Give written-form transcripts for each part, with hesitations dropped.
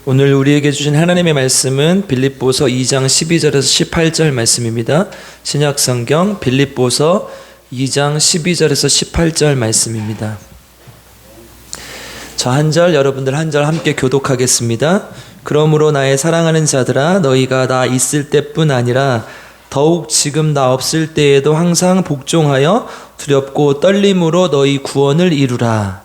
오늘 우리에게 주신 하나님의 말씀은 빌립보서 2장 12절에서 18절 말씀입니다. 신약성경 빌립보서 2장 12절에서 18절 말씀입니다. 저 한 절, 여러분들 한 절 함께 교독하겠습니다. 그러므로 나의 사랑하는 자들아, 너희가 나 있을 때뿐 아니라 더욱 지금 나 없을 때에도 항상 복종하여 두렵고 떨림으로 너희 구원을 이루라.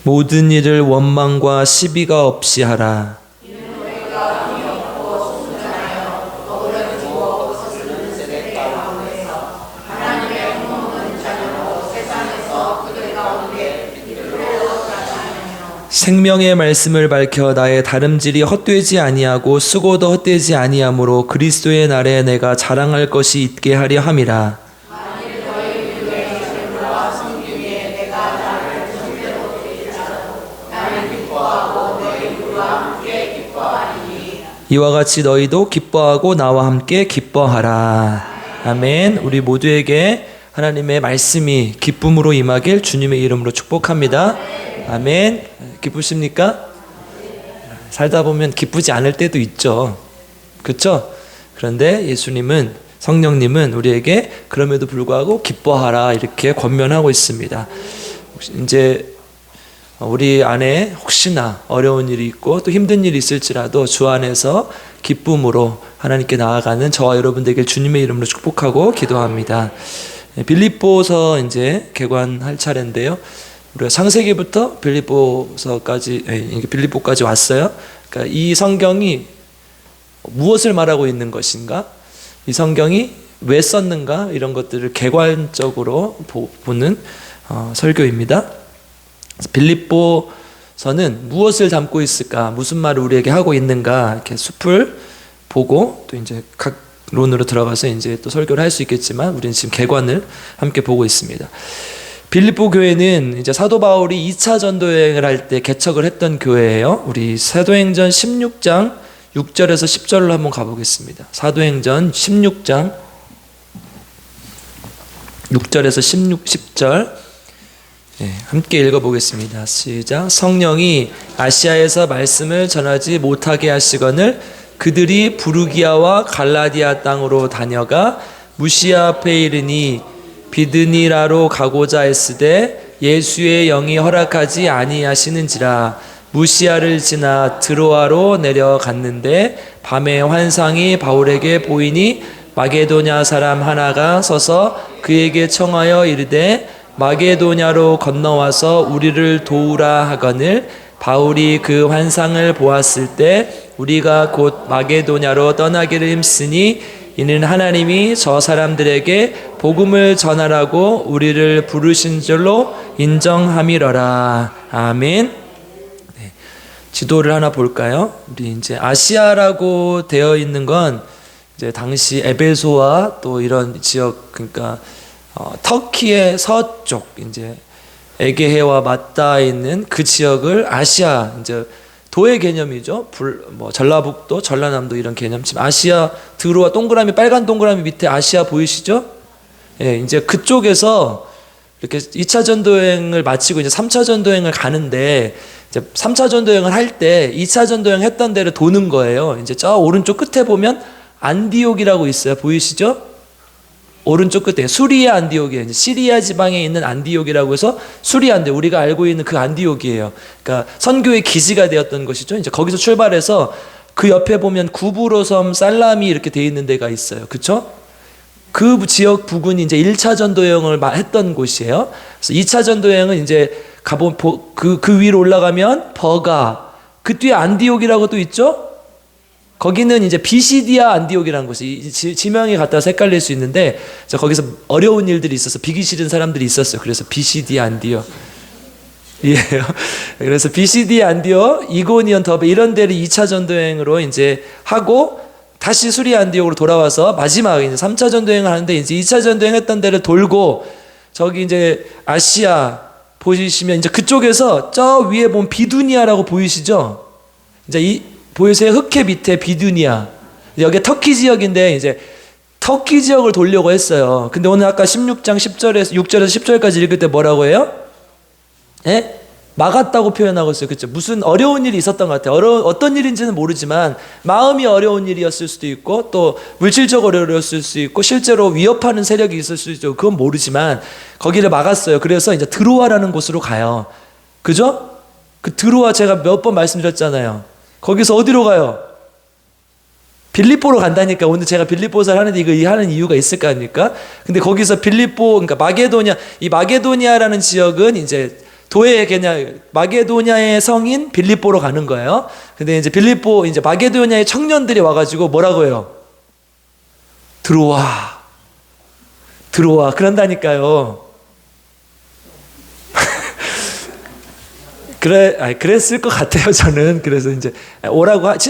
모든 일을 원망과 시비가 없이 하라. 생명의 말씀을 밝혀 나의 다름질이 헛되지 아니하고 수고도 헛되지 아니하므로 그리스도의 날에 내가 자랑할 것이 있게 하려 함이라. 이와 같이 너희도 기뻐하고 나와 함께 기뻐하라. 아멘. 우리 모두에게 하나님의 말씀이 기쁨으로 임하길 주님의 이름으로 축복합니다. 아멘. 기쁘십니까? 살다 보면 기쁘지 않을 때도 있죠. 그렇죠? 그런데 예수님은, 성령님은 우리에게 그럼에도 불구하고 기뻐하라 이렇게 권면하고 있습니다. 이제 우리 안에 혹시나 어려운 일이 있고 또 힘든 일이 있을지라도 주 안에서 기쁨으로 하나님께 나아가는 저와 여러분 되길 주님의 이름으로 축복하고 기도합니다. 빌립보서 이제 개관할 차례인데요. 우리가 창세기부터 빌립보까지 왔어요. 그러니까 이 성경이 무엇을 말하고 있는 것인가? 이 성경이 왜 썼는가? 이런 것들을 객관적으로 보는 설교입니다. 빌립보서는 무엇을 담고 있을까? 무슨 말을 우리에게 하고 있는가? 이렇게 숲을 보고 또 이제 각 론으로 들어가서 이제 또 설교를 할 수 있겠지만 우리는 지금 객관을 함께 보고 있습니다. 빌립보 교회는 이제 사도 바울이 2차 전도 여행을 할 때 개척을 했던 교회예요. 우리 사도행전 16장 6절에서 10절로 한번 가보겠습니다. 사도행전 16장 6절에서 10절 함께 읽어보겠습니다. 시작. 성령이 아시아에서 말씀을 전하지 못하게 하시거늘 그들이 부르기아와 갈라디아 땅으로 다녀가 무시아 앞에 이르니 비드니라로 가고자 했으되 예수의 영이 허락하지 아니하시는지라. 무시아를 지나 드로아로 내려갔는데 밤에 환상이 바울에게 보이니 마게도냐 사람 하나가 서서 그에게 청하여 이르되 마게도냐로 건너와서 우리를 도우라 하거늘 바울이 그 환상을 보았을 때 우리가 곧 마게도냐로 떠나기를 힘쓰니 이는 하나님이 저 사람들에게 복음을 전하라고 우리를 부르신 줄로 인정함이러라. 아멘. 네. 지도를 하나 볼까요? 우리 이제 아시아라고 되어 있는 건 이제 당시 에베소와 또 이런 지역, 그러니까 터키의 서쪽, 이제 에게해와 맞닿아 있는 그 지역을 아시아, 이제 도의 개념이죠. 전라북도, 전라남도 이런 개념. 지금 아시아 드로아 동그라미, 빨간 동그라미 밑에 아시아 보이시죠? 예, 이제 그쪽에서 이렇게 2차 전도여행을 마치고 이제 3차 전도여행을 가는데, 이제 3차 전도여행을 할 때 2차 전도여행 했던 데를 도는 거예요. 이제 저 오른쪽 끝에 보면 안디옥이라고 있어요. 보이시죠? 오른쪽 끝에 수리아 안디옥이에요. 이제 시리아 지방에 있는 안디옥이라고 해서 수리아 안디옥, 우리가 알고 있는 그 안디옥이에요. 그러니까 선교의 기지가 되었던 것이죠. 이제 거기서 출발해서 그 옆에 보면 구브로섬, 살라미 이렇게 돼 있는 데가 있어요. 그렇죠? 그 지역 부근이 이제 1차 전도 여행을 했던 곳이에요. 그래서 2차 전도 여행은 이제 그 위로 올라가면 버가, 그 뒤에 안디옥이라고 또 있죠? 거기는 이제 비시디아 안디옥이라는 곳이, 지명이 같아서 헷갈릴 수 있는데 거기서 어려운 일들이 있어서 비기 싫은 사람들이 있었어요. 그래서 비시디아 안디옥. 예. 그래서 비시디아 안디옥, 이고니온 더베 이런 데를 2차 전도여행으로 이제 하고 다시 수리아 안디옥으로 돌아와서 마지막 이제 3차 전도여행을 하는데 이제 2차 전도여행 했던 데를 돌고 저기 이제 아시아 보시면 이제 그쪽에서 저 위에 보면 비두니아라고 보이시죠? 이제 보이세요? 흑해 밑에 비두니아. 여기 터키 지역인데 이제 터키 지역을 돌려고 했어요. 근데 오늘 아까 16장 10절에서 6절에서 10절까지 읽을 때 뭐라고 해요? 예? 막았다고 표현하고 있어요. 그렇죠? 무슨 어려운 일이 있었던 것 같아요. 어떤 일인지는 모르지만 마음이 어려운 일이었을 수도 있고 또 물질적으로 어려웠을 수 있고 실제로 위협하는 세력이 있을 수도 있고 그건 모르지만 거기를 막았어요. 그래서 이제 드로아라는 곳으로 가요. 그죠? 그 드로아 제가 몇 번 말씀드렸잖아요. 거기서 어디로 가요? 빌립보로 간다니까. 오늘 제가 빌립보서를 하는데 이거 하는 이유가 있을 거 아닙니까? 근데 거기서 빌립보, 그러니까 마게도냐, 이 마게도냐라는 지역은 이제 도의 그냥 마게도냐의 성인 빌립보로 가는 거예요. 근데 이제 빌립보, 이제 마게도냐의 청년들이 와가지고 뭐라고 해요? 들어와. 그런다니까요. 그랬을 것 같아요, 저는. 그래서 이제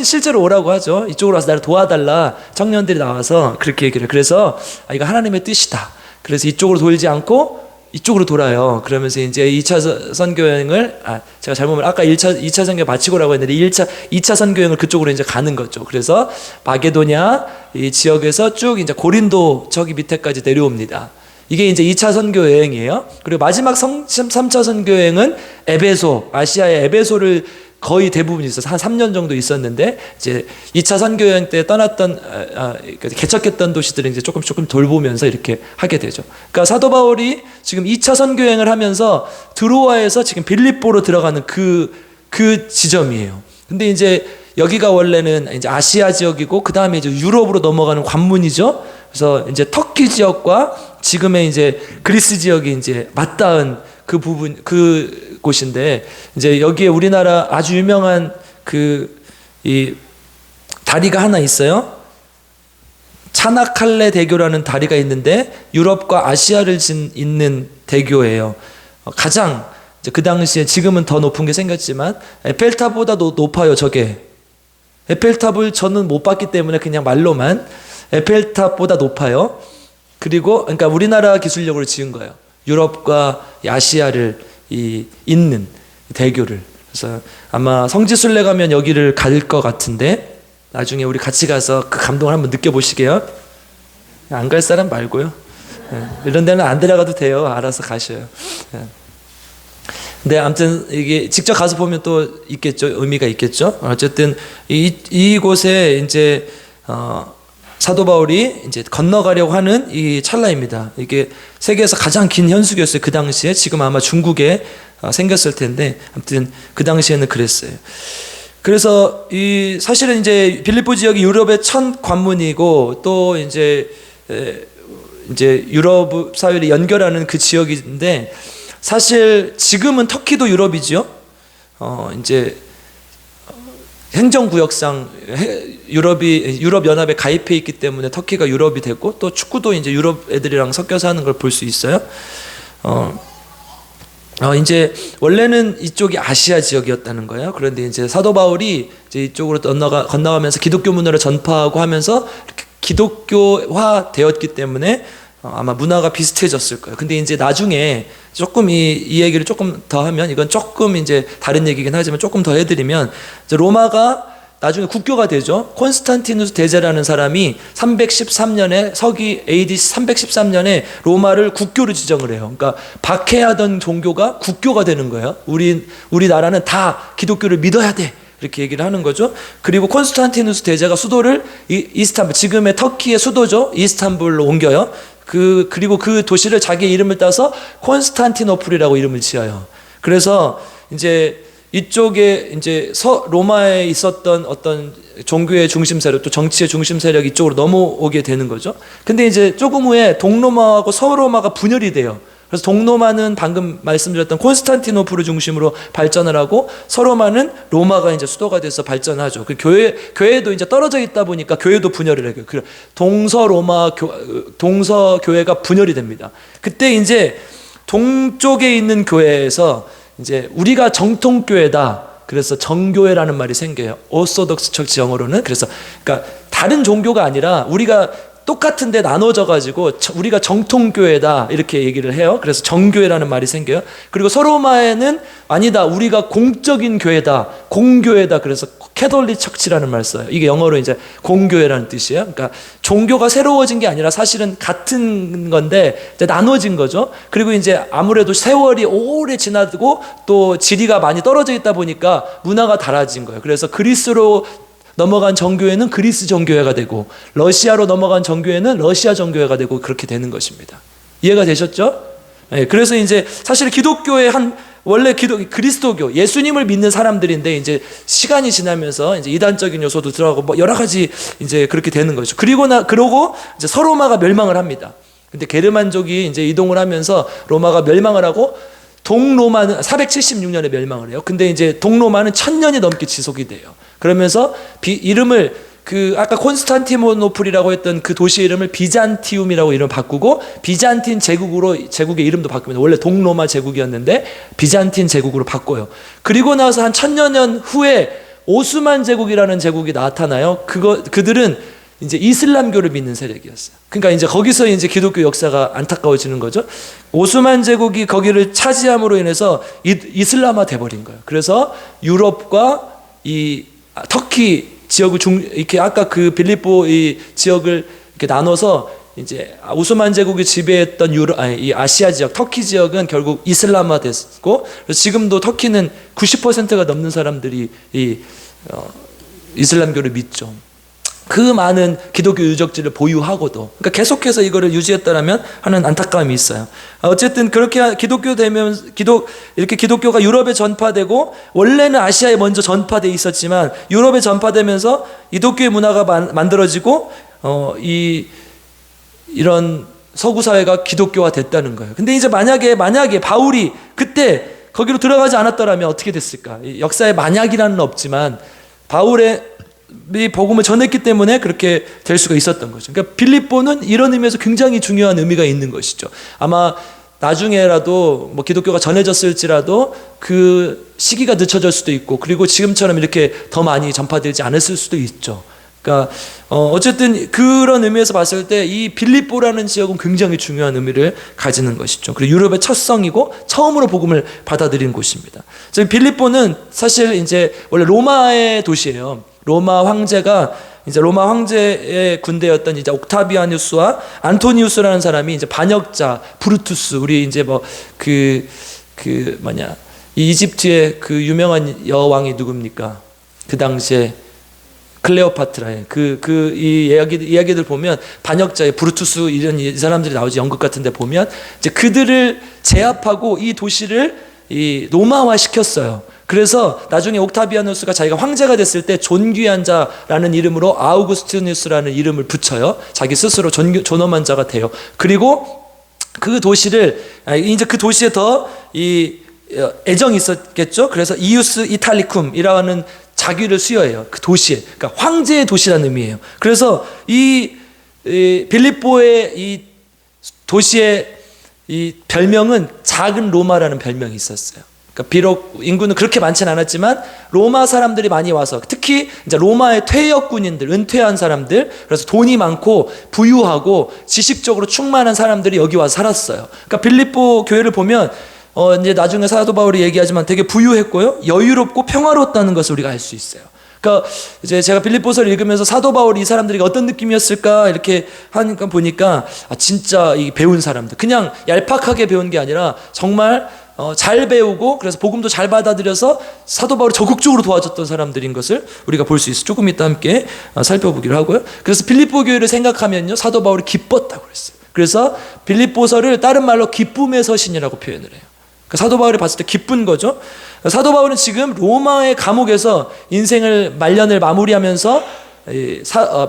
실제로 오라고 하죠. 이쪽으로 와서 나를 도와달라. 청년들이 나와서 그렇게 얘기를 해요. 그래서 이거 하나님의 뜻이다. 그래서 이쪽으로 돌지 않고 이쪽으로 돌아요. 그러면서 이제 2차 선교여행을, 제가 잘못 아까 2차 선교 마치고라고 했는데 2차 선교여행을 그쪽으로 이제 가는 거죠. 그래서 마게도냐 이 지역에서 쭉 이제 고린도 저기 밑에까지 내려옵니다. 이게 이제 2차 선교 여행이에요. 그리고 마지막 3차 선교 여행은 에베소, 아시아의 에베소를 거의 대부분 있어서 한 3년 정도 있었는데 이제 2차 선교 여행 때 떠났던 개척했던 도시들을 이제 조금 돌보면서 이렇게 하게 되죠. 그러니까 사도 바울이 지금 2차 선교 여행을 하면서 드로아에서 지금 빌립보로 들어가는 그 지점이에요. 근데 이제 여기가 원래는 이제 아시아 지역이고 그 다음에 이제 유럽으로 넘어가는 관문이죠. 그래서 이제 터키 지역과 지금의 이제 그리스 지역이 이제 맞닿은 그 부분, 그 곳인데 이제 여기에 우리나라 아주 유명한 이 다리가 하나 있어요. 차나칼레 대교라는 다리가 있는데 유럽과 아시아를 잇는 대교예요. 가장 이제 그 당시에 지금은 더 높은 게 생겼지만 에펠탑보다도 높아요. 저게 에펠탑을 저는 못 봤기 때문에 그냥 말로만 에펠탑보다 높아요. 그리고 그러니까 우리나라 기술력으로 지은 거예요. 유럽과 아시아를 잇는 대교를. 그래서 아마 성지순례 가면 여기를 갈 것 같은데 나중에 우리 같이 가서 그 감동을 한번 느껴보시게요. 안 갈 사람 말고요. 이런 데는 안 데려가도 돼요. 알아서 가셔요. 근데 아무튼 이게 직접 가서 보면 또 있겠죠. 의미가 있겠죠. 어쨌든 이곳에 이제 사도 바울이 이제 건너가려고 하는 이 찰나입니다. 이게 세계에서 가장 긴 현수교였어요. 그 당시에. 지금 아마 중국에 생겼을 텐데 아무튼 그 당시에는 그랬어요. 그래서 사실은 이제 빌립보 지역이 유럽의 첫 관문이고 또 이제 유럽 사회를 연결하는 그 지역인데 사실 지금은 터키도 유럽이죠. 이제 행정구역상 유럽 연합에 가입해 있기 때문에 터키가 유럽이 됐고 또 축구도 이제 유럽 애들이랑 섞여서 하는 걸 볼 수 있어요. 이제 원래는 이쪽이 아시아 지역이었다는 거예요. 그런데 이제 사도 바울이 이제 이쪽으로 건너가면서 기독교 문화를 전파하고 하면서 이렇게 기독교화 되었기 때문에 아마 문화가 비슷해졌을 거예요. 근데 이제 나중에 조금 이 얘기를 조금 더 하면 이건 조금 이제 다른 얘기긴 하지만 조금 더 해드리면 이제 로마가 나중에 국교가 되죠. 콘스탄티누스 대제라는 사람이 313년에 서기 AD 313년에 로마를 국교로 지정을 해요. 그러니까 박해하던 종교가 국교가 되는 거예요. 우리나라는 다 기독교를 믿어야 돼. 이렇게 얘기를 하는 거죠. 그리고 콘스탄티누스 대제가 수도를 이스탄불, 지금의 터키의 수도죠. 이스탄불로 옮겨요. 그리고 그 도시를 자기의 이름을 따서 콘스탄티노플이라고 이름을 지어요. 그래서 이제 이쪽에 이제 로마에 있었던 어떤 종교의 중심 세력 또 정치의 중심 세력이 이쪽으로 넘어오게 되는 거죠. 근데 이제 조금 후에 동로마하고 서로마가 분열이 돼요. 그래서 동로마는 방금 말씀드렸던 콘스탄티노플을 중심으로 발전을 하고 서로마는 로마가 이제 수도가 돼서 발전하죠. 그 교회도 이제 떨어져 있다 보니까 교회도 분열을 해요. 그 동서 교회가 분열이 됩니다. 그때 이제 동쪽에 있는 교회에서 이제 우리가 정통교회다. 그래서 정교회라는 말이 생겨요. 오소독스 처치 영어로는. 그래서 그러니까 다른 종교가 아니라 우리가 똑같은데 나눠져 가지고 우리가 정통교회다 이렇게 얘기를 해요. 그래서 정교회라는 말이 생겨요. 그리고 서로마에는 아니다, 우리가 공적인 교회다, 공교회다. 그래서 캐톨릭 처치라는 말 써요. 이게 영어로 이제 공교회라는 뜻이에요. 그러니까 종교가 새로워진 게 아니라 사실은 같은 건데 이제 나눠진 거죠. 그리고 이제 아무래도 세월이 오래 지나고 또 지리가 많이 떨어져 있다 보니까 문화가 달라진 거예요. 그래서 그리스로 넘어간 정교회는 그리스 정교회가 되고, 러시아로 넘어간 정교회는 러시아 정교회가 되고, 그렇게 되는 것입니다. 이해가 되셨죠? 네, 그래서 이제 사실 기독교의 원래 그리스도교, 예수님을 믿는 사람들인데 이제 시간이 지나면서 이제 이단적인 요소도 들어가고 뭐 여러 가지 이제 그렇게 되는 거죠. 그러고 이제 서로마가 멸망을 합니다. 근데 게르만족이 이제 이동을 하면서 로마가 멸망을 하고, 동로마는 476년에 멸망을 해요. 근데 이제 동로마는 1000년이 넘게 지속이 돼요. 그러면서 이름을 아까 콘스탄티노플이라고 했던 그 도시 이름을 비잔티움이라고 이름을 바꾸고, 비잔틴 제국의 이름도 바꿉니다. 원래 동로마 제국이었는데 비잔틴 제국으로 바꿔요. 그리고 나서 한 1000년 후에 오스만 제국이라는 제국이 나타나요. 그들은 이제 이슬람교를 믿는 세력이었어요. 그러니까 이제 거기서 이제 기독교 역사가 안타까워지는 거죠. 오스만 제국이 거기를 차지함으로 인해서 이슬람화 돼버린 거예요. 그래서 유럽과 이 터키 지역을 이렇게 아까 그 빌립보 이 지역을 이렇게 나눠서 이제 오스만 제국이 지배했던 이 아시아 지역, 터키 지역은 결국 이슬람화 됐고, 그래서 지금도 터키는 90%가 넘는 사람들이 이슬람교를 믿죠. 그 많은 기독교 유적지를 보유하고도, 그러니까 계속해서 이거를 유지했다라면 하는 안타까움이 있어요. 어쨌든 그렇게 이렇게 기독교가 유럽에 전파되고, 원래는 아시아에 먼저 전파돼 있었지만 유럽에 전파되면서 기독교의 문화가 만들어지고, 이런 서구 사회가 기독교화 됐다는 거예요. 근데 이제 만약에 바울이 그때 거기로 들어가지 않았더라면 어떻게 됐을까? 역사에 만약이라는 없지만 바울의 복음을 전했기 때문에 그렇게 될 수가 있었던 거죠. 그러니까 빌립보는 이런 의미에서 굉장히 중요한 의미가 있는 것이죠. 아마 나중에라도 뭐 기독교가 전해졌을지라도 그 시기가 늦춰질 수도 있고, 그리고 지금처럼 이렇게 더 많이 전파되지 않았을 수도 있죠. 그러니까 어쨌든 그런 의미에서 봤을 때 이 빌립보라는 지역은 굉장히 중요한 의미를 가지는 것이죠. 그리고 유럽의 첫 성이고 처음으로 복음을 받아들인 곳입니다. 빌립보는 사실 이제 원래 로마의 도시예요. 로마 황제의 군대였던 이제 옥타비아누스와 안토니우스라는 사람이 이제 반역자 브루투스, 우리 이제 이 이집트의 그 유명한 여왕이 누굽니까? 그 당시에 클레오파트라의 이 이야기들 보면 반역자의 브루투스 이 사람들이 나오지. 연극 같은 데 보면 이제 그들을 제압하고 이 도시를 로마화 시켰어요. 그래서 나중에 옥타비아누스가 자기가 황제가 됐을 때 존귀한 자라는 이름으로 아우구스티누스라는 이름을 붙여요. 자기 스스로 존엄한 자가 돼요. 그리고 그 도시를 이제 그 도시에 더 애정이 있었겠죠. 그래서 이우스 이탈리쿰이라는 자기를 수여해요. 그 도시에. 그러니까 황제의 도시라는 의미예요. 그래서 이 빌립보의 이 도시의 이 별명은 작은 로마라는 별명이 있었어요. 그러니까 비록 인구는 그렇게 많지는 않았지만 로마 사람들이 많이 와서, 특히 이제 로마의 퇴역 군인들, 은퇴한 사람들, 그래서 돈이 많고 부유하고 지식적으로 충만한 사람들이 여기 와서 살았어요. 그러니까 빌립보 교회를 보면 이제 나중에 사도 바울이 얘기하지만 되게 부유했고요, 여유롭고 평화로웠다는 것을 우리가 알 수 있어요. 그러니까 이제 제가 빌립보서를 읽으면서 사도 바울이 이 사람들이 어떤 느낌이었을까 이렇게 하니까 보니까 진짜 이 배운 사람들, 그냥 얄팍하게 배운 게 아니라 정말 잘 배우고, 그래서 복음도 잘 받아들여서 사도 바울이 적극적으로 도와줬던 사람들인 것을 우리가 볼 수 있어요. 조금 이따 함께 살펴보기로 하고요. 그래서 빌립보 교회를 생각하면요, 사도 바울이 기뻤다고 그랬어요. 그래서 빌립보서를 다른 말로 기쁨의 서신이라고 표현을 해요. 그러니까 사도 바울이 봤을 때 기쁜 거죠. 사도 바울은 지금 로마의 감옥에서 인생을 말년을 마무리하면서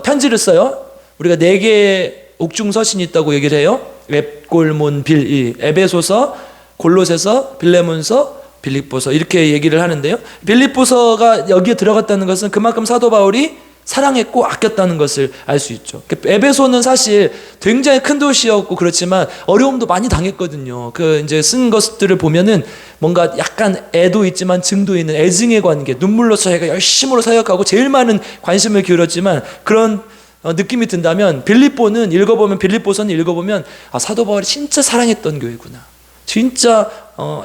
편지를 써요. 우리가 4개의 옥중 서신이 있다고 얘기를 해요. 웹골몬 빌, 에베소서, 골로새서, 빌레몬서, 빌립보서, 이렇게 얘기를 하는데요. 빌립보서가 여기에 들어갔다는 것은 그만큼 사도 바울이 사랑했고 아꼈다는 것을 알 수 있죠. 에베소는 사실 굉장히 큰 도시였고 그렇지만 어려움도 많이 당했거든요. 이제 쓴 것들을 보면은 뭔가 약간 애도 있지만 증도 있는 애증의 관계, 눈물로 자기가 열심으로 사역하고 제일 많은 관심을 기울였지만 그런 느낌이 든다면 빌립보서는 읽어보면 사도 바울이 진짜 사랑했던 교회구나, 진짜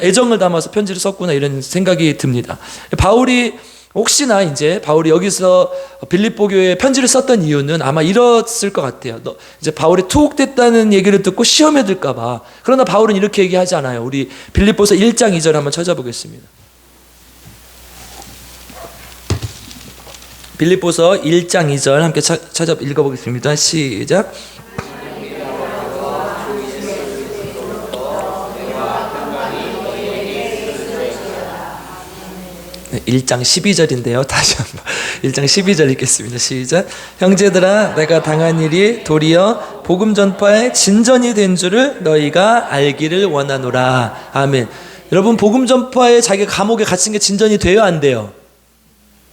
애정을 담아서 편지를 썼구나, 이런 생각이 듭니다. 바울이 혹시나 이제 바울이 여기서 빌립보 교회에 편지를 썼던 이유는 아마 이랬을 것 같아요. 이제 바울이 투옥됐다는 얘기를 듣고 시험에 들까봐. 그러나 바울은 이렇게 얘기하지 않아요. 우리 빌립보서 1장 2절 한번 찾아보겠습니다. 빌립보서 1장 2절 함께 찾아 읽어보겠습니다. 시작. 1장 12절인데요. 다시 한번 1장 12절 읽겠습니다. 시작. 형제들아, 내가 당한 일이 도리어 복음 전파의 진전이 된 줄을 너희가 알기를 원하노라. 아멘. 여러분, 복음 전파에 자기가 감옥에 갇힌 게 진전이 돼요, 안 돼요?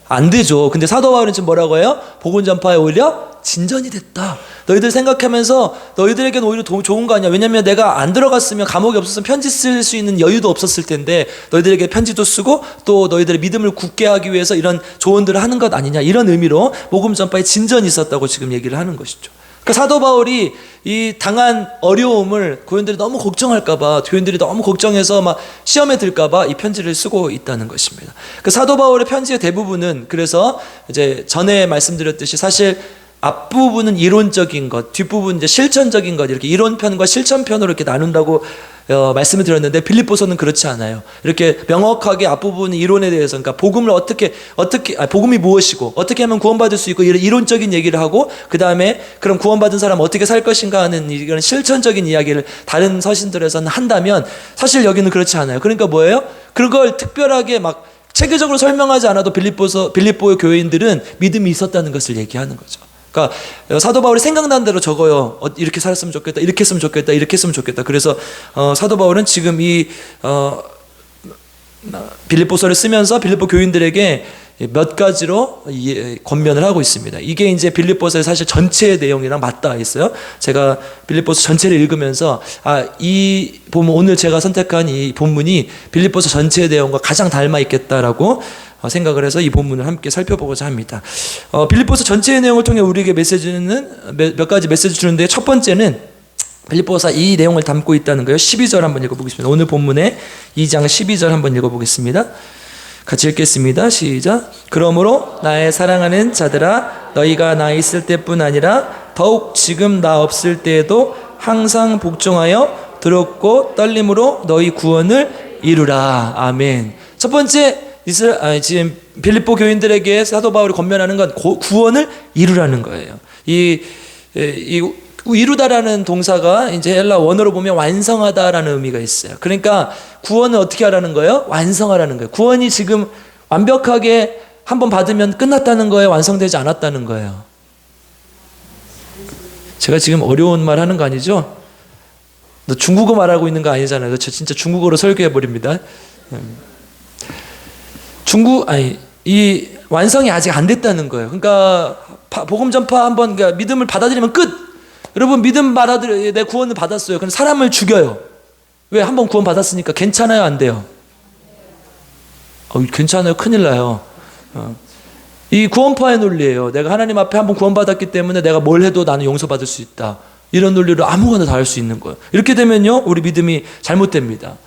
안 되죠. 근데 사도 바울은 지금 뭐라고 해요? 복음 전파에 오히려 진전이 됐다. 너희들 생각하면서 너희들에게는 오히려 좋은 거 아니야. 왜냐면 내가 안 들어갔으면, 감옥이 없었으면 편지 쓸 수 있는 여유도 없었을 텐데 너희들에게 편지도 쓰고 또 너희들의 믿음을 굳게 하기 위해서 이런 조언들을 하는 것 아니냐, 이런 의미로 복음 전파에 진전이 있었다고 지금 얘기를 하는 것이죠. 그러니까 사도 바울이 이 당한 어려움을 교인들이 너무 걱정할까봐, 교인들이 너무 걱정해서 막 시험에 들까봐 이 편지를 쓰고 있다는 것입니다. 그 사도 바울의 편지의 대부분은, 그래서 이제 전에 말씀드렸듯이 사실 앞부분은 이론적인 것, 뒷부분 이제 실천적인 것, 이렇게 이론편과 실천편으로 이렇게 나눈다고 말씀을 드렸는데, 빌립보서는 그렇지 않아요. 이렇게 명확하게 앞부분 이론에 대해서, 그러니까 복음을 복음이 무엇이고 어떻게 하면 구원받을 수 있고, 이런 이론적인 얘기를 하고, 그 다음에 그럼 구원받은 사람은 어떻게 살 것인가 하는 이런 실천적인 이야기를 다른 서신들에서는 한다면, 사실 여기는 그렇지 않아요. 그러니까 뭐예요? 그걸 특별하게 막 체계적으로 설명하지 않아도 빌립보의 교인들은 믿음이 있었다는 것을 얘기하는 거죠. 그러니까 사도 바울이 생각난 대로 적어요. 이렇게 살았으면 좋겠다, 이렇게 했으면 좋겠다, 이렇게 했으면 좋겠다. 그래서 사도 바울은 지금 이 빌립보서를 쓰면서 빌립보 교인들에게 몇 가지로 권면을 하고 있습니다. 이게 이제 빌립보서의 사실 전체의 내용이랑 맞닿아 있어요. 제가 빌립보서 전체를 읽으면서 이 본문, 오늘 제가 선택한 이 본문이 빌립보서 전체의 내용과 가장 닮아 있겠다라고 생각을 해서 이 본문을 함께 살펴보고자 합니다. 빌립보서 전체의 내용을 통해 우리에게 메시지는 몇 가지 메시지 주는데, 첫 번째는 빌립보서 이 내용을 담고 있다는 거예요. 12절 한번 읽어보겠습니다. 오늘 본문의 2장 12절 한번 읽어보겠습니다. 같이 읽겠습니다. 시작. 그러므로 나의 사랑하는 자들아, 너희가 나 있을 때뿐 아니라 더욱 지금 나 없을 때에도 항상 복종하여 두렵고 떨림으로 너희 구원을 이루라. 아멘. 첫 번째, 지금 빌립보 교인들에게 사도 바울이 권면하는 건 구원을 이루라는 거예요. 이 이루다라는 동사가 이제 헬라 원어로 보면 완성하다라는 의미가 있어요. 그러니까 구원을 어떻게 하라는 거예요? 완성하라는 거예요. 구원이 지금 완벽하게 한번 받으면 끝났다는 거예요? 완성되지 않았다는 거예요? 제가 지금 어려운 말 하는 거 아니죠? 너 중국어 말하고 있는 거 아니잖아요. 저 진짜 중국어로 설교해 버립니다. 이 완성이 아직 안 됐다는 거예요. 그러니까 복음 전파 한번, 그러니까 믿음을 받아들이면 끝. 여러분, 믿음 내 구원을 받았어요. 그럼 사람을 죽여요. 왜? 한번 구원 받았으니까. 괜찮아요, 안 돼요? 괜찮아요, 큰일 나요. 이 구원파의 논리예요. 내가 하나님 앞에 한번 구원받았기 때문에 내가 뭘 해도 나는 용서받을 수 있다, 이런 논리로 아무거나 다 할 수 있는 거예요. 이렇게 되면요, 우리 믿음이 잘못됩니다.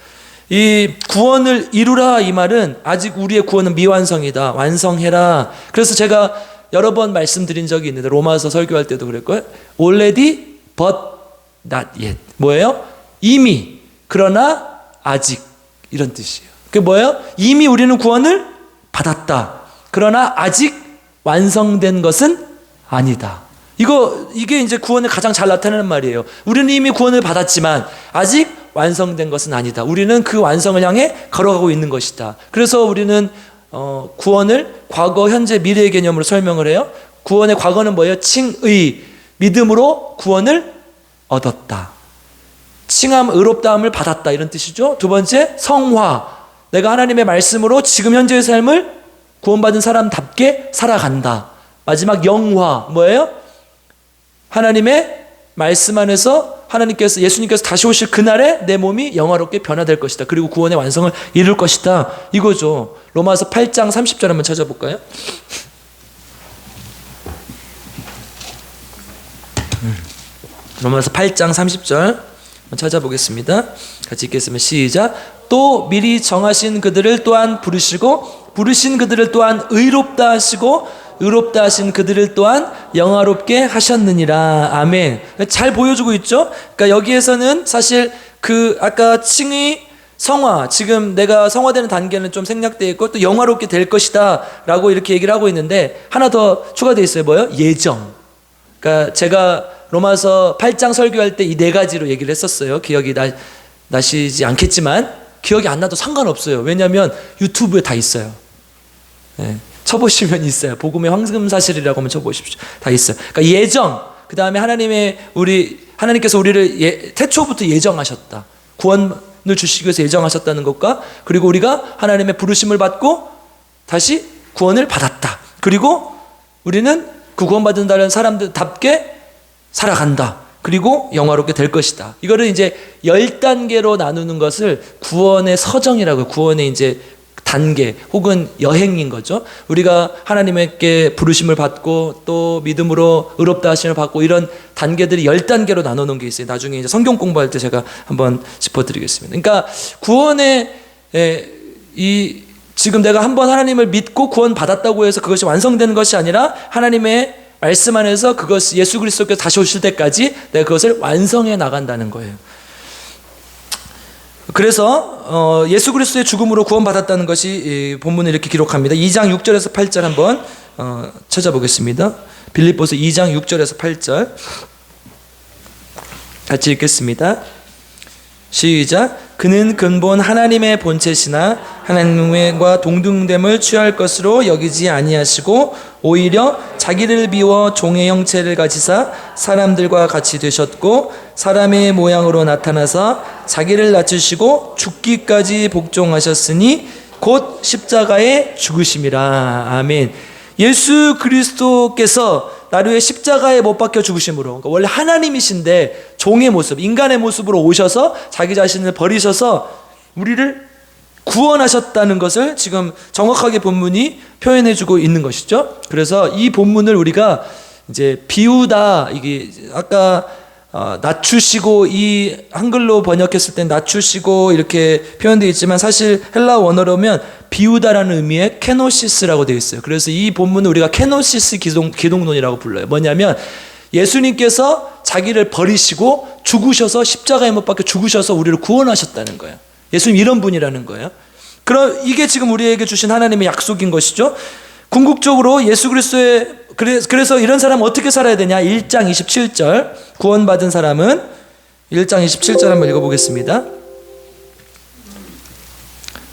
이 구원을 이루라, 이 말은 아직 우리의 구원은 미완성이다, 완성해라. 그래서 제가 여러 번 말씀드린 적이 있는데, 로마서 설교할 때도 그랬고요. already but not yet. 뭐예요? 이미, 그러나 아직, 이런 뜻이에요. 그게 뭐예요? 이미 우리는 구원을 받았다, 그러나 아직 완성된 것은 아니다. 이게 이제 구원을 가장 잘 나타내는 말이에요. 우리는 이미 구원을 받았지만 아직 완성된 것은 아니다. 우리는 그 완성을 향해 걸어가고 있는 것이다. 그래서 우리는 구원을 과거, 현재, 미래의 개념으로 설명을 해요. 구원의 과거는 뭐예요? 칭의, 믿음으로 구원을 얻었다. 칭함, 의롭다함을 받았다, 이런 뜻이죠. 두 번째, 성화, 내가 하나님의 말씀으로 지금 현재의 삶을 구원받은 사람답게 살아간다. 마지막, 영화, 뭐예요? 하나님의 말씀 안에서 예수님께서 다시 오실 그날에 내 몸이 영화롭게 변화될 것이다. 그리고 구원의 완성을 이룰 것이다, 이거죠. 로마서 8장 30절 한번 찾아볼까요? 로마서 8장 30절 한번 찾아보겠습니다. 같이 읽겠습니다. 시작. 또 미리 정하신 그들을 또한 부르시고 부르신 그들을 또한 의롭다 하시고 의롭다 하신 그들을 또한 영화롭게 하셨느니라. 아멘. 잘 보여주고 있죠. 그러니까 여기에서는 사실 그 아까 칭의 성화, 지금 내가 성화되는 단계는 좀 생략되어 있고 또 영화롭게 될 것이다 라고 이렇게 얘기를 하고 있는데, 하나 더 추가되어 있어요. 뭐요? 예정. 그러니까 제가 로마서 8장 설교할 때 이 네 가지로 얘기를 했었어요. 기억이 나시지 않겠지만 기억이 안 나도 상관없어요. 왜냐하면 유튜브에 다 있어요. 네. 쳐보시면 있어요. 복음의 황금사실이라고 하면 쳐보십시오. 다 있어요. 그러니까 예정, 그 다음에 하나님께서 우리를 태초부터 예정하셨다. 구원을 주시기 위해서 예정하셨다는 것과, 그리고 우리가 하나님의 부르심을 받고 다시 구원을 받았다. 그리고 우리는 그 구원받은 사람들답게 살아간다. 그리고 영화롭게 될 것이다. 이거를 이제 10단계로 나누는 것을 구원의 서정이라고 해요. 구원의 이제 단계 혹은 여행인 거죠. 우리가 하나님께 부르심을 받고 또 믿음으로 의롭다 하심을 받고 이런 단계들이 10단계로 나눠놓은 게 있어요. 나중에 이제 성경 공부할 때 제가 한번 짚어드리겠습니다. 그러니까 구원의 지금 내가 한번 하나님을 믿고 구원 받았다고 해서 그것이 완성되는 것이 아니라 하나님의 말씀 안에서 그것이 예수 그리스도께서 다시 오실 때까지 내가 그것을 완성해 나간다는 거예요. 그래서 예수 그리스도의 죽음으로 구원받았다는 것이 본문에 이렇게 기록합니다. 2장 6절에서 8절 한번 찾아보겠습니다. 빌립보서 2장 6절에서 8절 같이 읽겠습니다. 시작. 그는 근본 하나님의 본체시나 하나님과 동등됨을 취할 것으로 여기지 아니하시고 오히려 자기를 비워 종의 형체를 가지사 사람들과 같이 되셨고 사람의 모양으로 나타나사 자기를 낮추시고 죽기까지 복종하셨으니 곧 십자가에 죽으심이라. 아멘. 예수 그리스도께서 나를 위해 십자가에 못 박혀 죽으심으로, 그러니까 원래 하나님이신데 종의 모습, 인간의 모습으로 오셔서 자기 자신을 버리셔서 우리를 구원하셨다는 것을 지금 정확하게 본문이 표현해주고 있는 것이죠. 그래서 이 본문을 우리가 이제 비우다, 이게 아까 낮추시고, 이 한글로 번역했을 땐 낮추시고 이렇게 표현되어 있지만 사실 헬라어 원어로면 비우다라는 의미의 케노시스라고 되어 있어요. 그래서 이 본문은 우리가 케노시스 기독론이라고 불러요. 뭐냐면 예수님께서 자기를 버리시고 죽으셔서 십자가에 못 박혀 죽으셔서 우리를 구원하셨다는 거예요. 예수님 이런 분이라는 거예요. 그럼 이게 지금 우리에게 주신 하나님의 약속인 것이죠. 궁극적으로 예수 그리스도의, 그래서 이런 사람은 어떻게 살아야 되냐? 1장 27절, 구원받은 사람은 1장 27절 한번 읽어보겠습니다.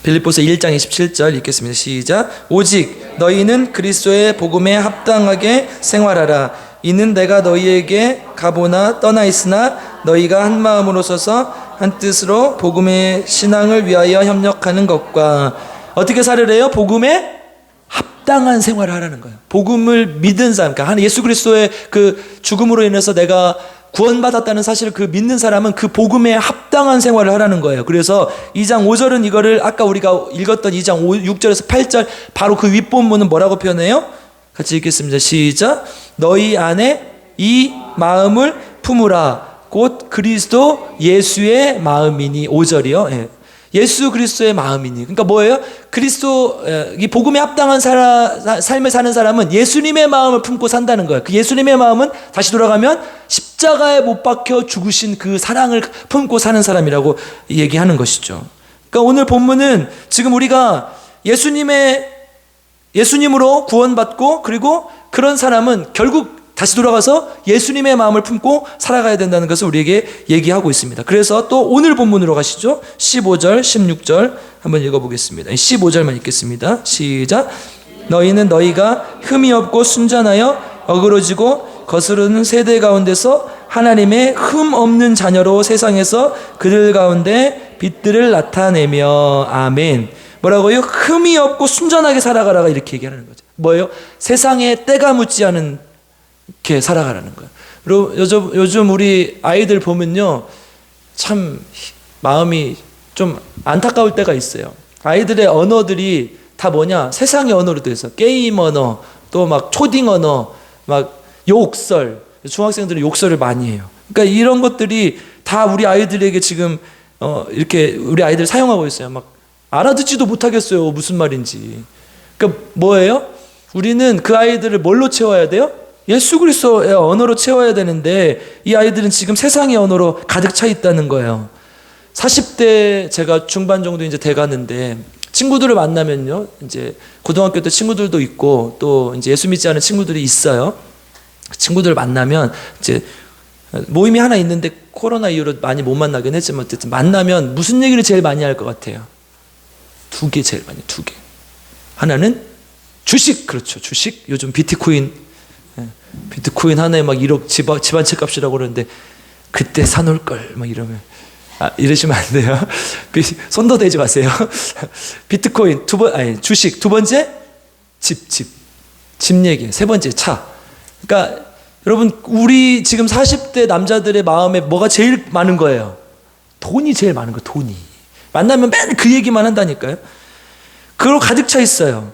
빌립보서 1장 27절 읽겠습니다. 시작. 오직 너희는 그리스도의 복음에 합당하게 생활하라. 이는 내가 너희에게 가보나 떠나 있으나 너희가 한 마음으로 서서 한 뜻으로 복음의 신앙을 위하여 협력하는 것과. 어떻게 살으래요? 복음에 합당한 생활을 하라는 거예요. 복음을 믿은 사람, 그러니까 예수 그리스도의 그 죽음으로 인해서 내가 구원받았다는 사실을 그 믿는 사람은 그 복음에 합당한 생활을 하라는 거예요. 그래서 2장 5절은 이거를 아까 우리가 읽었던 2장 6절에서 8절 바로 그 윗본문은 뭐라고 표현해요? 같이 읽겠습니다. 시작. 너희 안에 이 마음을 품으라. 곧 그리스도 예수의 마음이니. 5절이요. 예. 예수 그리스도의 마음이니. 그러니까 뭐예요? 그리스도, 이 복음에 합당한 삶을 사는 사람은 예수님의 마음을 품고 산다는 거예요. 그 예수님의 마음은 다시 돌아가면 십자가에 못 박혀 죽으신 그 사랑을 품고 사는 사람이라고 얘기하는 것이죠. 그러니까 오늘 본문은 지금 우리가 예수님으로 구원받고, 그리고 그런 사람은 결국 다시 돌아가서 예수님의 마음을 품고 살아가야 된다는 것을 우리에게 얘기하고 있습니다. 그래서 또 오늘 본문으로 가시죠. 15절, 16절 한번 읽어보겠습니다. 15절만 읽겠습니다. 시작. 너희는 너희가 흠이 없고 순전하여 어그러지고 거스르는 세대 가운데서 하나님의 흠 없는 자녀로 세상에서 그들 가운데 빛들을 나타내며. 아멘. 뭐라고요? 흠이 없고 순전하게 살아가라가 이렇게 얘기하는 거죠. 뭐예요? 세상에 때가 묻지 않은 이렇게 살아가라는 거예요. 그리고 요즘 우리 아이들 보면요, 참 마음이 좀 안타까울 때가 있어요. 아이들의 언어들이 다 뭐냐? 세상의 언어로 되어 있어. 게임 언어, 또 막 초딩 언어, 막 욕설. 중학생들은 욕설을 많이 해요. 그러니까 이런 것들이 다 우리 아이들에게 지금 이렇게 우리 아이들 사용하고 있어요. 막 알아듣지도 못하겠어요. 무슨 말인지. 그러니까 뭐예요? 우리는 그 아이들을 뭘로 채워야 돼요? 예수 그리스도의 언어로 채워야 되는데 이 아이들은 지금 세상의 언어로 가득 차 있다는 거예요. 40대 제가 중반 정도 이제 돼 가는데 친구들을 만나면요. 이제 고등학교 때 친구들도 있고 또 이제 예수 믿지 않은 친구들이 있어요. 친구들을 만나면 이제 모임이 하나 있는데 코로나 이후로 많이 못 만나긴 했지만 어쨌든 만나면 무슨 얘기를 제일 많이 할 것 같아요? 두 개 제일 많이, 두 개. 하나는 주식, 그렇죠. 주식. 요즘 비트코인 하나에 막 1억 집안 채 값이라고 그러는데 그때 사놓을 걸 막 이러면 이러시면 안 돼요. 손도 대지 마세요. 비트코인 주식. 두 번째 집 얘기. 세 번째 차. 그러니까 여러분 우리 지금 40대 남자들의 마음에 뭐가 제일 많은 거예요? 돈이 제일 많은 거예요. 돈이. 만나면 맨날 그 얘기만 한다니까요. 그걸로 가득 차 있어요.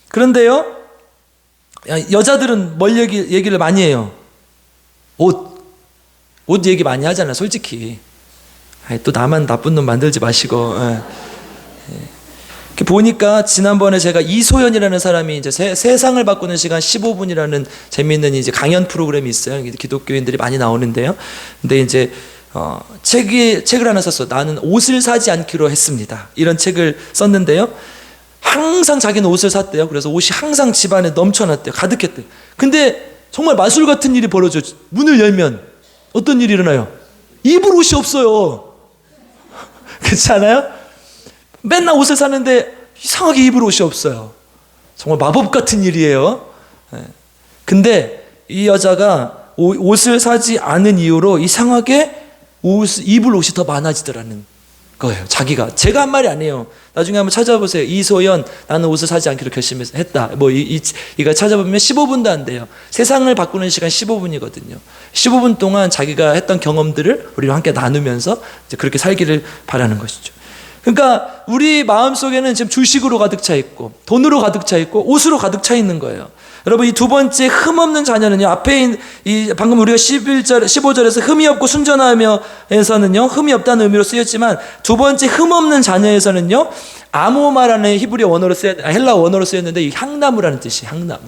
그런데요, 여자들은 뭘 얘기를 많이 해요? 옷 얘기 많이 하잖아요. 솔직히. 또 나만 나쁜 놈 만들지 마시고. 보니까 지난번에 제가 이소연이라는 사람이 이제 세상을 바꾸는 시간 15분이라는 재미있는 이제 강연 프로그램이 있어요. 기독교인들이 많이 나오는데요. 근데 이제 책을 하나 썼어. 나는 옷을 사지 않기로 했습니다. 이런 책을 썼는데요. 항상 자기는 옷을 샀대요. 그래서 옷이 항상 집안에 넘쳐났대요. 가득했대요. 근데 정말 마술 같은 일이 벌어져. 문을 열면 어떤 일이 일어나요? 입을 옷이 없어요. 그렇지 않아요? 맨날 옷을 사는데 이상하게 입을 옷이 없어요. 정말 마법 같은 일이에요. 근데 이 여자가 옷을 사지 않은 이유로 이상하게 입을 옷이 더 많아지더라는 거예요. 자기가. 제가 한 말이 아니에요. 나중에 한번 찾아보세요. 이소연, 나는 옷을 사지 않기로 결심했다. 이거 찾아보면 15분도 안 돼요. 세상을 바꾸는 시간 15분이거든요. 15분 동안 자기가 했던 경험들을 우리와 함께 나누면서 이제 그렇게 살기를 바라는 것이죠. 그러니까 우리 마음속에는 지금 주식으로 가득 차 있고 돈으로 가득 차 있고 옷으로 가득 차 있는 거예요. 여러분 이 두 번째 흠없는 자녀는요. 앞에 방금 우리가 15절에서 흠이 없고 순전하며에서는요. 흠이 없다는 의미로 쓰였지만 두 번째 흠없는 자녀에서는요. 아모마라는 히브리 원어로 헬라 원어로 쓰였는데 이 향나무라는 뜻이에요. 향나무.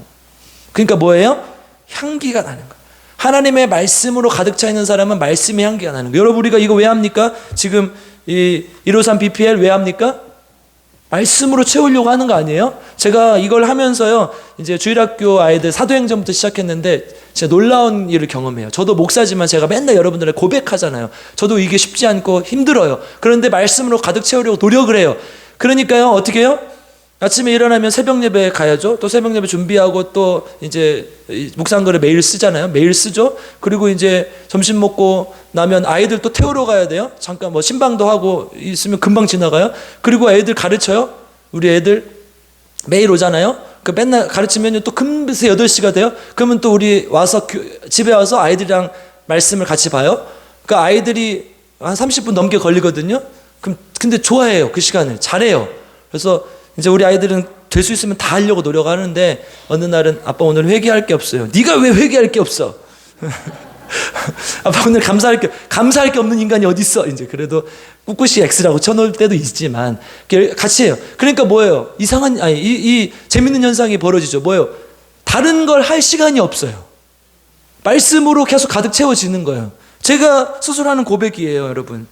그러니까 뭐예요? 향기가 나는 거예요. 하나님의 말씀으로 가득 차 있는 사람은 말씀의 향기가 나는 거예요. 여러분 우리가 이거 왜 합니까? 지금 이 153 BPL 왜 합니까? 말씀으로 채우려고 하는 거 아니에요? 제가 이걸 하면서요, 이제 주일학교 아이들 사도행전부터 시작했는데, 진짜 놀라운 일을 경험해요. 저도 목사지만 제가 맨날 여러분들에게 고백하잖아요. 저도 이게 쉽지 않고 힘들어요. 그런데 말씀으로 가득 채우려고 노력을 해요. 그러니까요, 어떻게 해요? 아침에 일어나면 새벽 예배 가야죠. 또 새벽 예배 준비하고 또 이제 묵상글을 매일 쓰잖아요. 매일 쓰죠. 그리고 이제 점심 먹고 나면 아이들 또 태우러 가야 돼요. 잠깐 뭐 신방도 하고 있으면 금방 지나가요. 그리고 애들 가르쳐요. 우리 애들 매일 오잖아요. 그 맨날 가르치면 또 금세 8시가 돼요. 그러면 또 우리 와서 집에 와서 아이들이랑 말씀을 같이 봐요. 그 아이들이 한 30분 넘게 걸리거든요. 그럼 근데 좋아해요. 그 시간을. 잘해요. 그래서 이제 우리 아이들은 될 수 있으면 다 하려고 노력하는데 어느 날은 아빠 오늘 회개할 게 없어요. 네가 왜 회개할 게 없어? 아빠 오늘 감사할 게 없는 인간이 어디 있어? 이제 그래도 꿋꿋이 X라고 쳐놓을 때도 있지만 같이 해요. 그러니까 뭐예요? 이 재밌는 현상이 벌어지죠. 뭐예요? 다른 걸 할 시간이 없어요. 말씀으로 계속 가득 채워지는 거예요. 제가 스스로 하는 고백이에요, 여러분.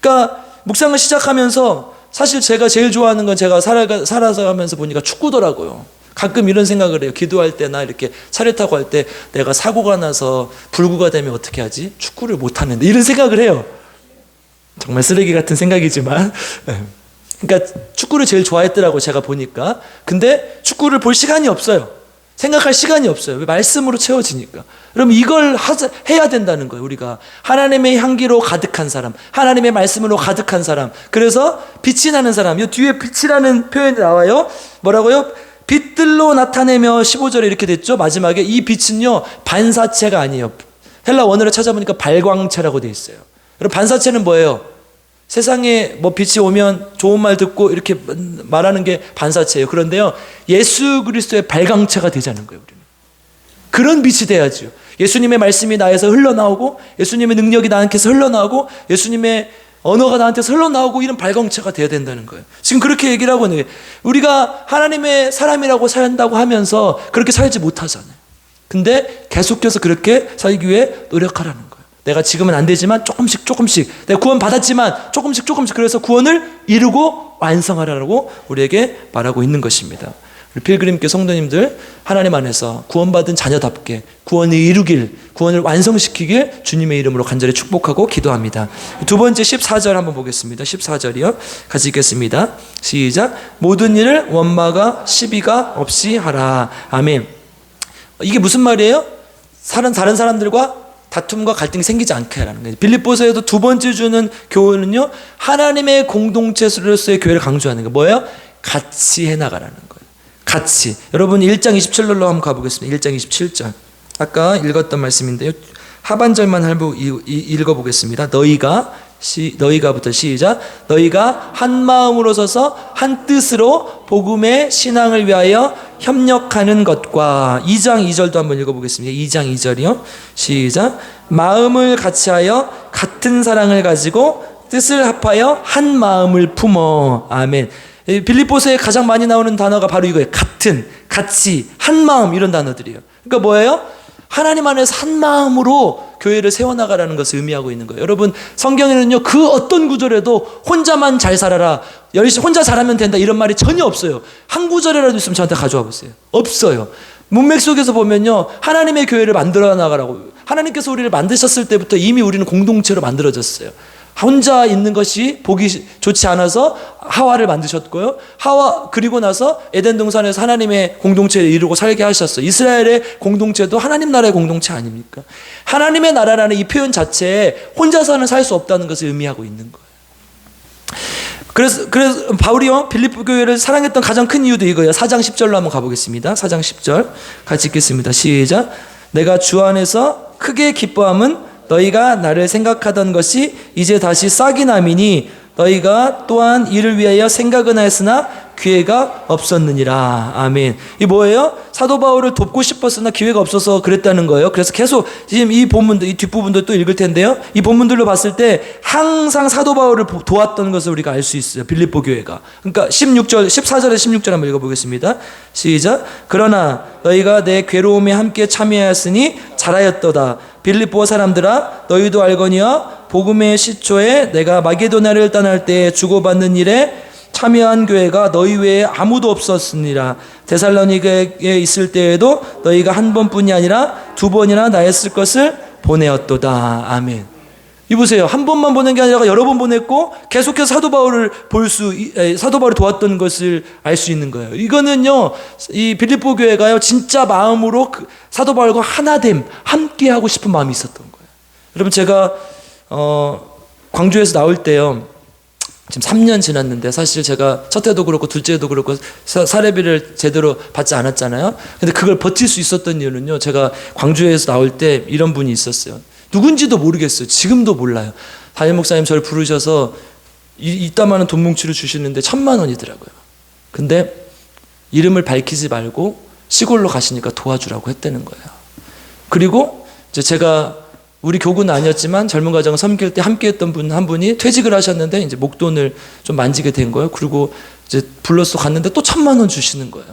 그러니까 묵상을 시작하면서 사실 제가 제일 좋아하는 건 제가 살아서 가면서 보니까 축구더라고요. 가끔 이런 생각을 해요. 기도할 때나 이렇게 차를 타고 할 때 내가 사고가 나서 불구가 되면 어떻게 하지? 축구를 못 하는데 이런 생각을 해요. 정말 쓰레기 같은 생각이지만 그러니까 축구를 제일 좋아했더라고 제가 보니까. 근데 축구를 볼 시간이 없어요. 생각할 시간이 없어요. 왜? 말씀으로 채워지니까. 그럼 이걸 해야 된다는 거예요. 우리가 하나님의 향기로 가득한 사람, 하나님의 말씀으로 가득한 사람. 그래서 빛이 나는 사람. 이 뒤에 빛이라는 표현이 나와요. 뭐라고요? 빛들로 나타내며 15절에 이렇게 됐죠. 마지막에 이 빛은요 반사체가 아니에요. 헬라 원어를 찾아보니까 발광체라고 돼 있어요. 여러분 반사체는 뭐예요? 세상에 뭐 빛이 오면 좋은 말 듣고 이렇게 말하는 게 반사체예요. 그런데요 예수 그리스도의 발광체가 되자는 거예요. 우리는 그런 빛이 돼야죠. 예수님의 말씀이 나에서 흘러나오고 예수님의 능력이 나한테서 흘러나오고 예수님의 언어가 나한테서 흘러나오고 이런 발광체가 되어야 된다는 거예요. 지금 그렇게 얘기를 하고 있는 거예요. 우리가 하나님의 사람이라고 산다고 하면서 그렇게 살지 못하잖아요. 근데 계속해서 그렇게 살기 위해 노력하라는 거예요. 내가 지금은 안 되지만 조금씩 내가 구원 받았지만 조금씩 그래서 구원을 이루고 완성하라고 우리에게 말하고 있는 것입니다. 우리 필그림교 성도님들 하나님 안에서 구원받은 자녀답게 구원을 이루길, 구원을 완성시키길 주님의 이름으로 간절히 축복하고 기도합니다. 두 번째 14절 한번 보겠습니다. 14절이요. 같이 읽겠습니다. 시작. 모든 일을 원망과 시비가 없이 하라. 아멘. 이게 무슨 말이에요? 다른 사람들과 다툼과 갈등이 생기지 않게 하라는 거예요. 빌립보서에도 두 번째 주는 교훈은요, 하나님의 공동체로서의 교회를 강조하는 거예요. 뭐예요? 같이 해나가라는 거예요. 같이. 여러분 1장 27절로 한번 가보겠습니다. 1장 27절. 아까 읽었던 말씀인데요. 하반절만 읽어보겠습니다. 너희가부터 시작. 너희가 한 마음으로 서서 한 뜻으로 복음의 신앙을 위하여 협력하는 것과 2장 2절도 한번 읽어보겠습니다. 2장 2절이요. 시작. 마음을 같이하여 같은 사랑을 가지고 뜻을 합하여 한 마음을 품어. 아멘. 빌립보서에 가장 많이 나오는 단어가 바로 이거예요. 같은, 같이, 한 마음 이런 단어들이에요. 그러니까 뭐예요? 하나님 안에서 한 마음으로 교회를 세워나가라는 것을 의미하고 있는 거예요. 여러분 성경에는요 그 어떤 구절에도 혼자만 잘 살아라, 혼자 잘하면 된다 이런 말이 전혀 없어요. 한 구절이라도 있으면 저한테 가져와 보세요. 없어요. 문맥 속에서 보면요 하나님의 교회를 만들어 나가라고, 하나님께서 우리를 만드셨을 때부터 이미 우리는 공동체로 만들어졌어요. 혼자 있는 것이 보기 좋지 않아서 하와를 만드셨고요. 하와 그리고 나서 에덴 동산에서 하나님의 공동체를 이루고 살게 하셨어요. 이스라엘의 공동체도 하나님 나라의 공동체 아닙니까? 하나님의 나라라는 이 표현 자체에 혼자서는 살 수 없다는 것을 의미하고 있는 거예요. 그래서 바울이요 빌립보 교회를 사랑했던 가장 큰 이유도 이거예요. 4장 10절로 한번 가보겠습니다. 4장 10절 같이 읽겠습니다. 시작. 내가 주 안에서 크게 기뻐함은 너희가 나를 생각하던 것이 이제 다시 싹이 남이니 너희가 또한 이를 위하여 생각은 하였으나 기회가 없었느니라. 아멘. 이 뭐예요? 사도 바울을 돕고 싶었으나 기회가 없어서 그랬다는 거예요. 그래서 계속 지금 이 본문도 이 뒷부분도 또 읽을 텐데요. 이 본문들로 봤을 때 항상 사도 바울을 도왔던 것을 우리가 알 수 있어요. 빌립보 교회가. 그러니까 14절에 16절 한번 읽어보겠습니다. 시작. 그러나 너희가 내 괴로움에 함께 참여하였으니 잘하였도다. 빌립보 사람들아 너희도 알거니와 복음의 시초에 내가 마게도냐를 떠날 때 주고받는 일에 참여한 교회가 너희 외에 아무도 없었으니라. 데살로니가에 있을 때에도 너희가 한 번뿐이 아니라 두 번이나 나였을 것을 보내었도다. 아멘. 이 보세요. 한 번만 보낸 게 아니라 여러 번 보냈고 계속해서 사도 바울을 도왔던 것을 알 수 있는 거예요. 이거는요, 이 빌립보 교회가요, 진짜 마음으로 사도 바울과 하나됨, 함께 하고 싶은 마음이 있었던 거예요. 여러분, 제가 광주에서 나올 때요, 지금 3년 지났는데 사실 제가 첫 해도 그렇고 둘째 해도 그렇고 사례비를 제대로 받지 않았잖아요. 근데 그걸 버틸 수 있었던 이유는요, 제가 광주에서 나올 때 이런 분이 있었어요. 누군지도 모르겠어요. 지금도 몰라요. 담임 목사님 저를 부르셔서 이따만한 돈 뭉치를 주시는데 1,000만 원이더라고요. 근데 이름을 밝히지 말고 시골로 가시니까 도와주라고 했다는 거예요. 그리고 이제 제가 우리 교구는 아니었지만 젊은 가정을 섬길 때 함께했던 분 한 분이 퇴직을 하셨는데 이제 목돈을 좀 만지게 된 거예요. 그리고 이제 불러서 갔는데 또 1,000만 원 주시는 거예요.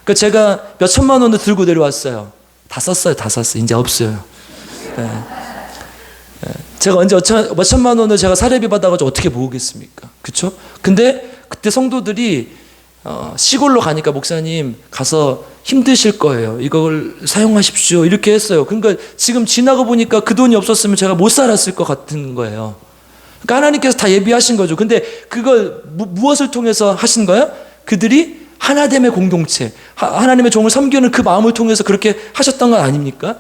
그러니까 제가 몇 천만 원을 들고 내려왔어요. 다 썼어요. 이제 없어요. 네. 제가 언제 몇 천만 원을 제가 사례비 받아가지고 어떻게 모으겠습니까? 그렇죠? 근데 그때 성도들이 시골로 가니까 목사님 가서 힘드실 거예요. 이걸 사용하십시오. 이렇게 했어요. 그러니까 지금 지나가 보니까 그 돈이 없었으면 제가 못 살았을 것 같은 거예요. 그러니까 하나님께서 다 예비하신 거죠. 근데 그걸 무엇을 통해서 하신 거예요? 그들이 하나됨의 공동체, 하나님의 종을 섬기는 그 마음을 통해서 그렇게 하셨던 건 아닙니까?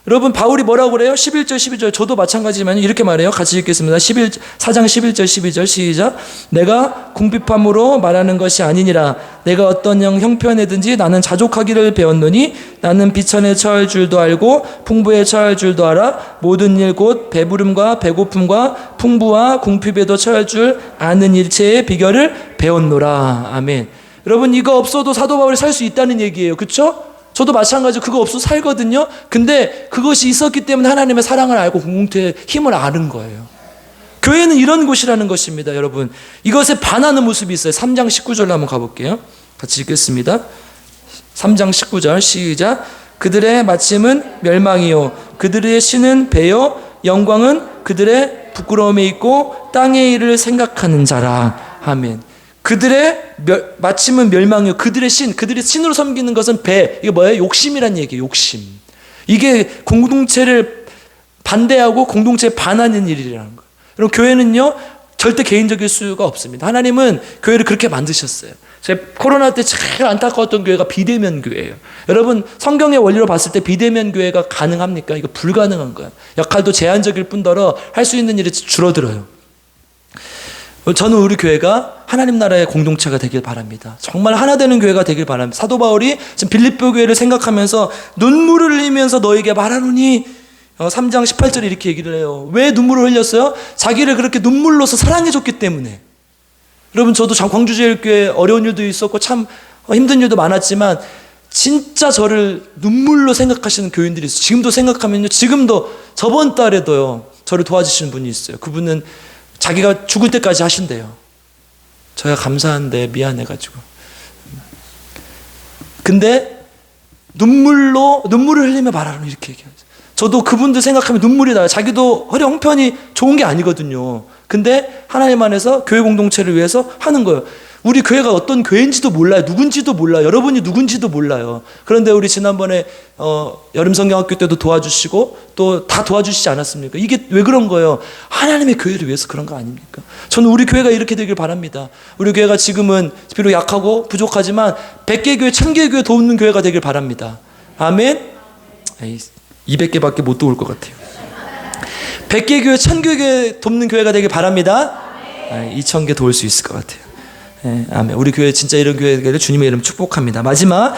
여러분 바울이 뭐라고 그래요? 11절 12절 저도 마찬가지지만 이렇게 말해요. 같이 읽겠습니다. 4장 11절 12절 시작. 내가 궁핍함으로 말하는 것이 아니니라. 내가 어떤 형편에든지 나는 자족하기를 배웠노니 나는 비천에 처할 줄도 알고 풍부에 처할 줄도 알아. 모든 일 곧 배부름과 배고픔과 풍부와 궁핍에도 처할 줄 아는 일체의 비결을 배웠노라. 아멘. 여러분 이거 없어도 사도 바울이 살 수 있다는 얘기예요. 그렇죠? 저도 마찬가지로 그거 없어서 살거든요. 근데 그것이 있었기 때문에 하나님의 사랑을 알고 공동체의 힘을 아는 거예요. 교회는 이런 곳이라는 것입니다. 여러분, 이것에 반하는 모습이 있어요. 3장 19절로 한번 가볼게요. 같이 읽겠습니다. 3장 19절 시작. 그들의 마침은 멸망이요 그들의 신은 배요 영광은 그들의 부끄러움에 있고 땅의 일을 생각하는 자라. 아멘. 그들의 마침은 멸망이요 그들의 신으로 섬기는 것은 배. 이게 뭐예요? 욕심이란 얘기예요. 욕심. 이게 공동체를 반대하고 공동체에 반하는 일이라는 거예요. 여러분, 교회는요 절대 개인적일 수가 없습니다. 하나님은 교회를 그렇게 만드셨어요. 제가 코로나 때 제일 안타까웠던 교회가 비대면 교회예요. 여러분, 성경의 원리로 봤을 때 비대면 교회가 가능합니까? 이거 불가능한 거예요. 역할도 제한적일 뿐더러 할 수 있는 일이 줄어들어요. 저는 우리 교회가 하나님 나라의 공동체가 되길 바랍니다. 정말 하나 되는 교회가 되길 바랍니다. 사도 바울이 지금 빌립보 교회를 생각하면서 눈물을 흘리면서 너에게 말하노니 3장 18절에 이렇게 얘기를 해요. 왜 눈물을 흘렸어요? 자기를 그렇게 눈물로서 사랑해줬기 때문에. 여러분, 저도 광주제일교회 어려운 일도 있었고 참 힘든 일도 많았지만 진짜 저를 눈물로 생각하시는 교인들이 있어요. 지금도 생각하면요, 지금도 저번 달에도요 저를 도와주시는 분이 있어요. 그분은 자기가 죽을 때까지 하신대요. 저야 감사한데 미안해가지고. 근데 눈물을 흘리며 말하라고 이렇게 얘기하죠. 저도 그분들 생각하면 눈물이 나요. 자기도 허리 형편이 좋은 게 아니거든요. 근데 하나님 안에서 교회 공동체를 위해서 하는 거예요. 우리 교회가 어떤 교회인지도 몰라요. 누군지도 몰라요. 여러분이 누군지도 몰라요. 그런데 우리 지난번에 여름성경학교 때도 도와주시고 또 다 도와주시지 않았습니까? 이게 왜 그런 거예요? 하나님의 교회를 위해서 그런 거 아닙니까? 저는 우리 교회가 이렇게 되길 바랍니다. 우리 교회가 지금은 비록 약하고 부족하지만 100개 교회, 1000개 교회 돕는 교회가 되길 바랍니다. 아멘. 200개밖에 못 도울 것 같아요. 100개 교회, 1000개 교회 돕는 교회가 되길 바랍니다. 2000개 도울 수 있을 것 같아요. 아멘. 우리 교회 진짜 이런 교회를 주님의 이름 축복합니다. 마지막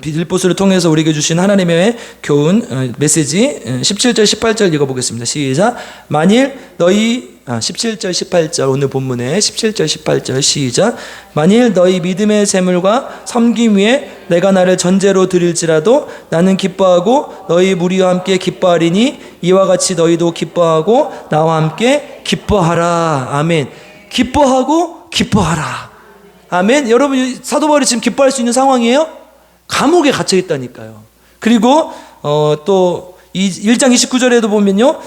빌립보서를 통해서 우리에게 주신 하나님의 교훈 메시지 17절 18절 읽어보겠습니다. 시작. 만일 너희 17절 18절 오늘 본문에 17절 18절 시작. 만일 너희 믿음의 재물과 섬김 위에 내가 나를 전제로 드릴지라도 나는 기뻐하고 너희 무리와 함께 기뻐하리니 이와 같이 너희도 기뻐하고 나와 함께 기뻐하라. 아멘. 기뻐하고 기뻐하라. 아멘. 여러분, 사도 바울이 지금 기뻐할 수 있는 상황이에요? 감옥에 갇혀 있다니까요. 그리고 또 1장 29절에도 보면요,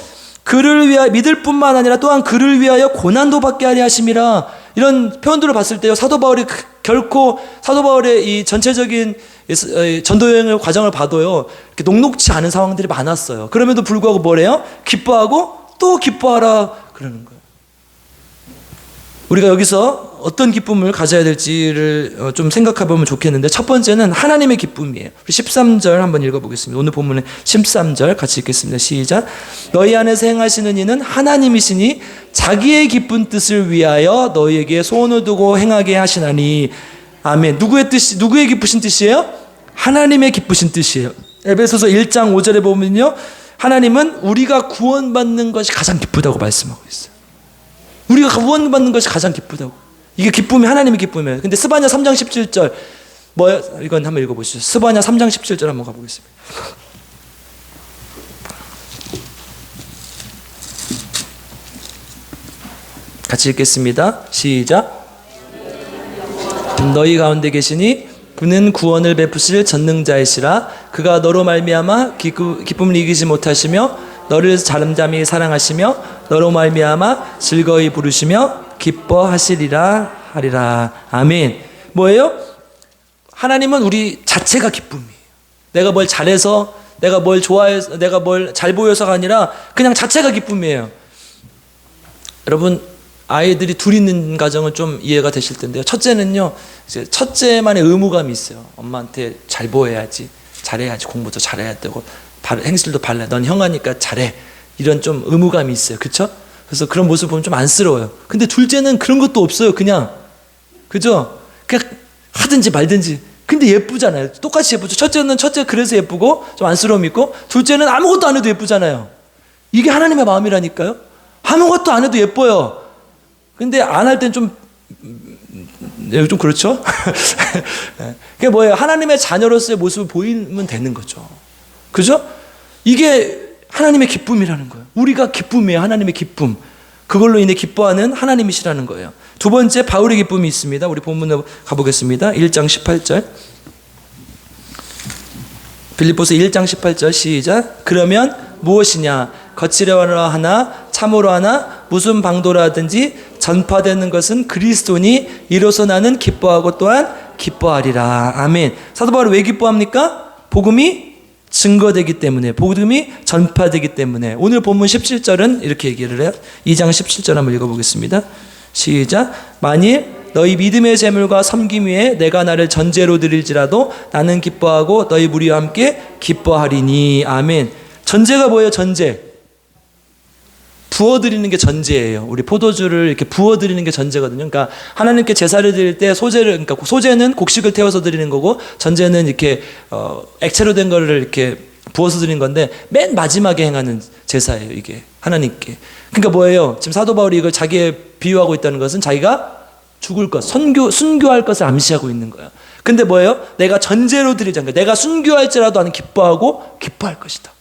그를 위하여 믿을 뿐만 아니라 또한 그를 위하여 고난도 받게 하려 하심이라. 이런 표현들을 봤을 때요, 사도 바울이 결코 사도 바울의 이 전체적인 전도 여행의 과정을 봐도요 이렇게 녹록지 않은 상황들이 많았어요. 그럼에도 불구하고 뭐래요? 기뻐하고 또 기뻐하라 그러는 거예요. 우리가 여기서 어떤 기쁨을 가져야 될지를 좀 생각해 보면 좋겠는데, 첫 번째는 하나님의 기쁨이에요. 우리 13절 한번 읽어보겠습니다. 오늘 본문의 13절 같이 읽겠습니다. 시작. 너희 안에서 행하시는 이는 하나님이시니 자기의 기쁜 뜻을 위하여 너희에게 소원을 두고 행하게 하시나니. 아멘. 누구의 기쁘신 뜻이에요? 하나님의 기쁘신 뜻이에요. 에베소서 1장 5절에 보면요, 하나님은 우리가 구원받는 것이 가장 기쁘다고 말씀하고 있어요. 우리가 구원받는 것이 가장 기쁘다고. 이게 기쁨이 하나님의 기쁨이에요. 근데 스바냐 3장 17절 뭐야? 이건 한번 읽어보시죠. 스바냐 3장 17절 한번 가보겠습니다. 같이 읽겠습니다. 시작. 너희 가운데 계시니 그는 구원을 베푸실 전능자이시라. 그가 너로 말미암아 기쁨을 이기지 못하시며 너를 잠잠히 사랑하시며 너로 말미암아 즐거이 부르시며 기뻐하시리라 하리라. 아멘. 뭐예요? 하나님은 우리 자체가 기쁨이에요. 내가 뭘 잘해서, 내가 뭘 좋아해서, 내가 뭘 잘 보여서가 아니라 그냥 자체가 기쁨이에요. 여러분, 아이들이 둘 있는 가정은 좀 이해가 되실 텐데요. 첫째는요, 이제 첫째만의 의무감이 있어요. 엄마한테 잘 보여야지, 잘해야지, 공부도 잘해야 되고 행실도 발라. 넌 형아니까 잘해. 이런 좀 의무감이 있어요. 그쵸? 그래서 그런 모습 보면 좀 안쓰러워요. 근데 둘째는 그런 것도 없어요. 그냥. 그죠? 그냥 하든지 말든지. 근데 예쁘잖아요. 똑같이 예쁘죠. 첫째는 그래서 예쁘고 좀 안쓰러움이 있고, 둘째는 아무것도 안 해도 예쁘잖아요. 이게 하나님의 마음이라니까요. 아무것도 안 해도 예뻐요. 근데 안 할 땐 좀 좀 그렇죠? 그게 뭐예요? 하나님의 자녀로서의 모습을 보이면 되는 거죠. 그죠? 이게 하나님의 기쁨이라는 거예요. 우리가 기쁨이에요. 하나님의 기쁨. 그걸로 인해 기뻐하는 하나님이시라는 거예요. 두 번째 바울의 기쁨이 있습니다. 우리 본문으로 가보겠습니다. 1장 18절. 빌립보서 1장 18절 시작. 그러면 무엇이냐? 거칠어 하나 참으로 하나 무슨 방도라든지 전파되는 것은 그리스도니 이로써 나는 기뻐하고 또한 기뻐하리라. 아멘. 사도 바울은 왜 기뻐합니까? 복음이 증거되기 때문에, 복음이 전파되기 때문에. 오늘 본문 17절은 이렇게 얘기를 해요. 2장 17절 한번 읽어보겠습니다. 시작. 만일 너희 믿음의 재물과 섬김 위에 내가 나를 전제로 드릴지라도 나는 기뻐하고 너희 무리와 함께 기뻐하리니. 아멘. 전제가 뭐예요? 전제. 부어드리는 게 전제예요. 우리 포도주를 이렇게 부어드리는 게 전제거든요. 그러니까 하나님께 제사를 드릴 때 소제를, 그러니까 소제는 곡식을 태워서 드리는 거고, 전제는 이렇게 액체로 된 거를 이렇게 부어서 드리는 건데, 맨 마지막에 행하는 제사예요. 이게 하나님께. 그러니까 뭐예요? 지금 사도 바울이 이걸 자기에 비유하고 있다는 것은 자기가 죽을 것, 순교할 것을 암시하고 있는 거예요. 근데 뭐예요? 내가 전제로 드리지 않게, 내가 순교할지라도 나는 기뻐하고 기뻐할 것이다.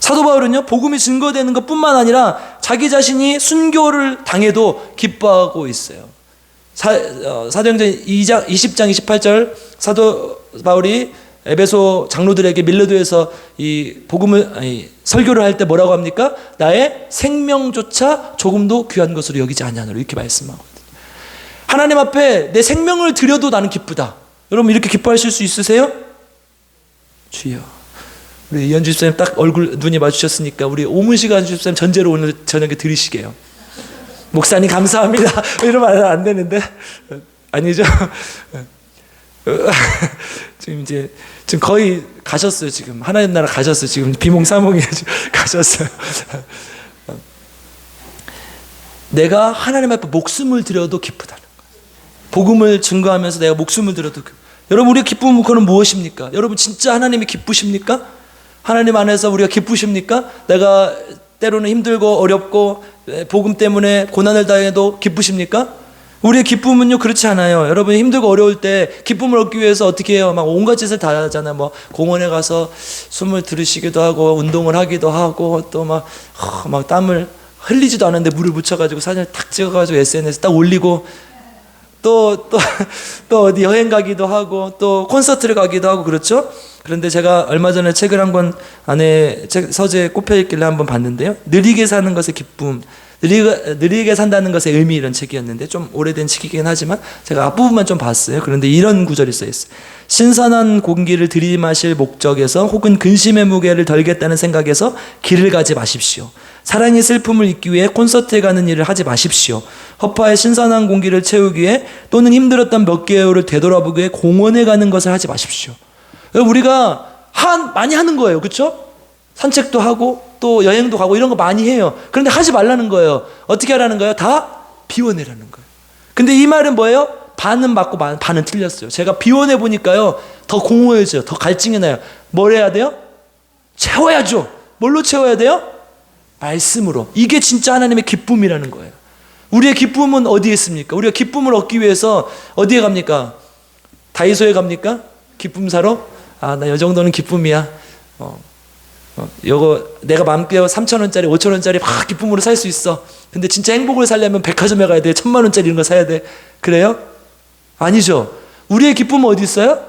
사도 바울은요, 복음이 증거되는 것뿐만 아니라 자기 자신이 순교를 당해도 기뻐하고 있어요. 사도행전 2장 20장 28절 사도 바울이 에베소 장로들에게 밀레도에서 이 복음을 설교를 할 때 뭐라고 합니까? 나의 생명조차 조금도 귀한 것으로 여기지 아니하노라, 이렇게 말씀하거든요. 하나님 앞에 내 생명을 드려도 나는 기쁘다. 여러분 이렇게 기뻐하실 수 있으세요? 주여. 우리 이현주 집사님 딱 얼굴 눈이 마주쳤으니까 우리 오문시간 집사님 전제로 오늘 저녁에 드리시게요. 목사님 감사합니다. 이러면 안 되는데. 아니죠? 지금 거의 가셨어요. 지금 하나님 나라 가셨어요. 지금 비몽사몽이 가셨어요. 내가 하나님 앞에 목숨을 드려도 기쁘다는 거예요. 복음을 증거하면서 내가 목숨을 드려도 여러분 우리의 기쁨은 그건 무엇입니까? 여러분 진짜 하나님이 기쁘십니까? 하나님 안에서 우리가 기쁘십니까? 내가 때로는 힘들고 어렵고 복음 때문에 고난을 당해도 기쁘십니까? 우리의 기쁨은요 그렇지 않아요. 여러분 힘들고 어려울 때 기쁨을 얻기 위해서 어떻게 해요? 막 온갖 짓을 다 하잖아요. 뭐 공원에 가서 숨을 들이쉬기도 하고 운동을 하기도 하고 또 막 땀을 흘리지도 않은데 물을 묻혀가지고 사진을 탁 찍어가지고 SNS에 딱 올리고 또 어디 여행 가기도 하고 또 콘서트를 가기도 하고 그렇죠? 그런데 제가 얼마 전에 책을 한 권 안에 서재에 꼽혀 있길래 한번 봤는데요. 느리게 사는 것의 기쁨, 느리게 산다는 것의 의미, 이런 책이었는데 좀 오래된 책이긴 하지만 제가 앞부분만 좀 봤어요. 그런데 이런 구절이 써있어요. 신선한 공기를 들이마실 목적에서 혹은 근심의 무게를 덜겠다는 생각에서 길을 가지 마십시오. 사랑의 슬픔을 잊기 위해 콘서트에 가는 일을 하지 마십시오. 허파에 신선한 공기를 채우기 위해 또는 힘들었던 몇 개월을 되돌아보기 위해 공원에 가는 것을 하지 마십시오. 우리가 많이 하는 거예요. 그렇죠? 산책도 하고 또 여행도 가고 이런 거 많이 해요. 그런데 하지 말라는 거예요. 어떻게 하라는 거예요? 다 비워내라는 거예요. 근데 이 말은 뭐예요? 반은 맞고 반은 틀렸어요. 제가 비워내 보니까요 더 공허해져요. 더 갈증이 나요. 뭘 해야 돼요? 채워야죠. 뭘로 채워야 돼요? 말씀으로. 이게 진짜 하나님의 기쁨이라는 거예요. 우리의 기쁨은 어디에 있습니까? 우리가 기쁨을 얻기 위해서 어디에 갑니까? 다이소에 갑니까? 기쁨 사러? 나 이 정도는 기쁨이야. 요거 내가 마음껏 3,000원짜리 5,000원짜리 막 기쁨으로 살 수 있어. 근데 진짜 행복을 살려면 백화점에 가야 돼. 1,000,000원짜리 이런 거 사야 돼. 그래요? 아니죠. 우리의 기쁨은 어디 있어요?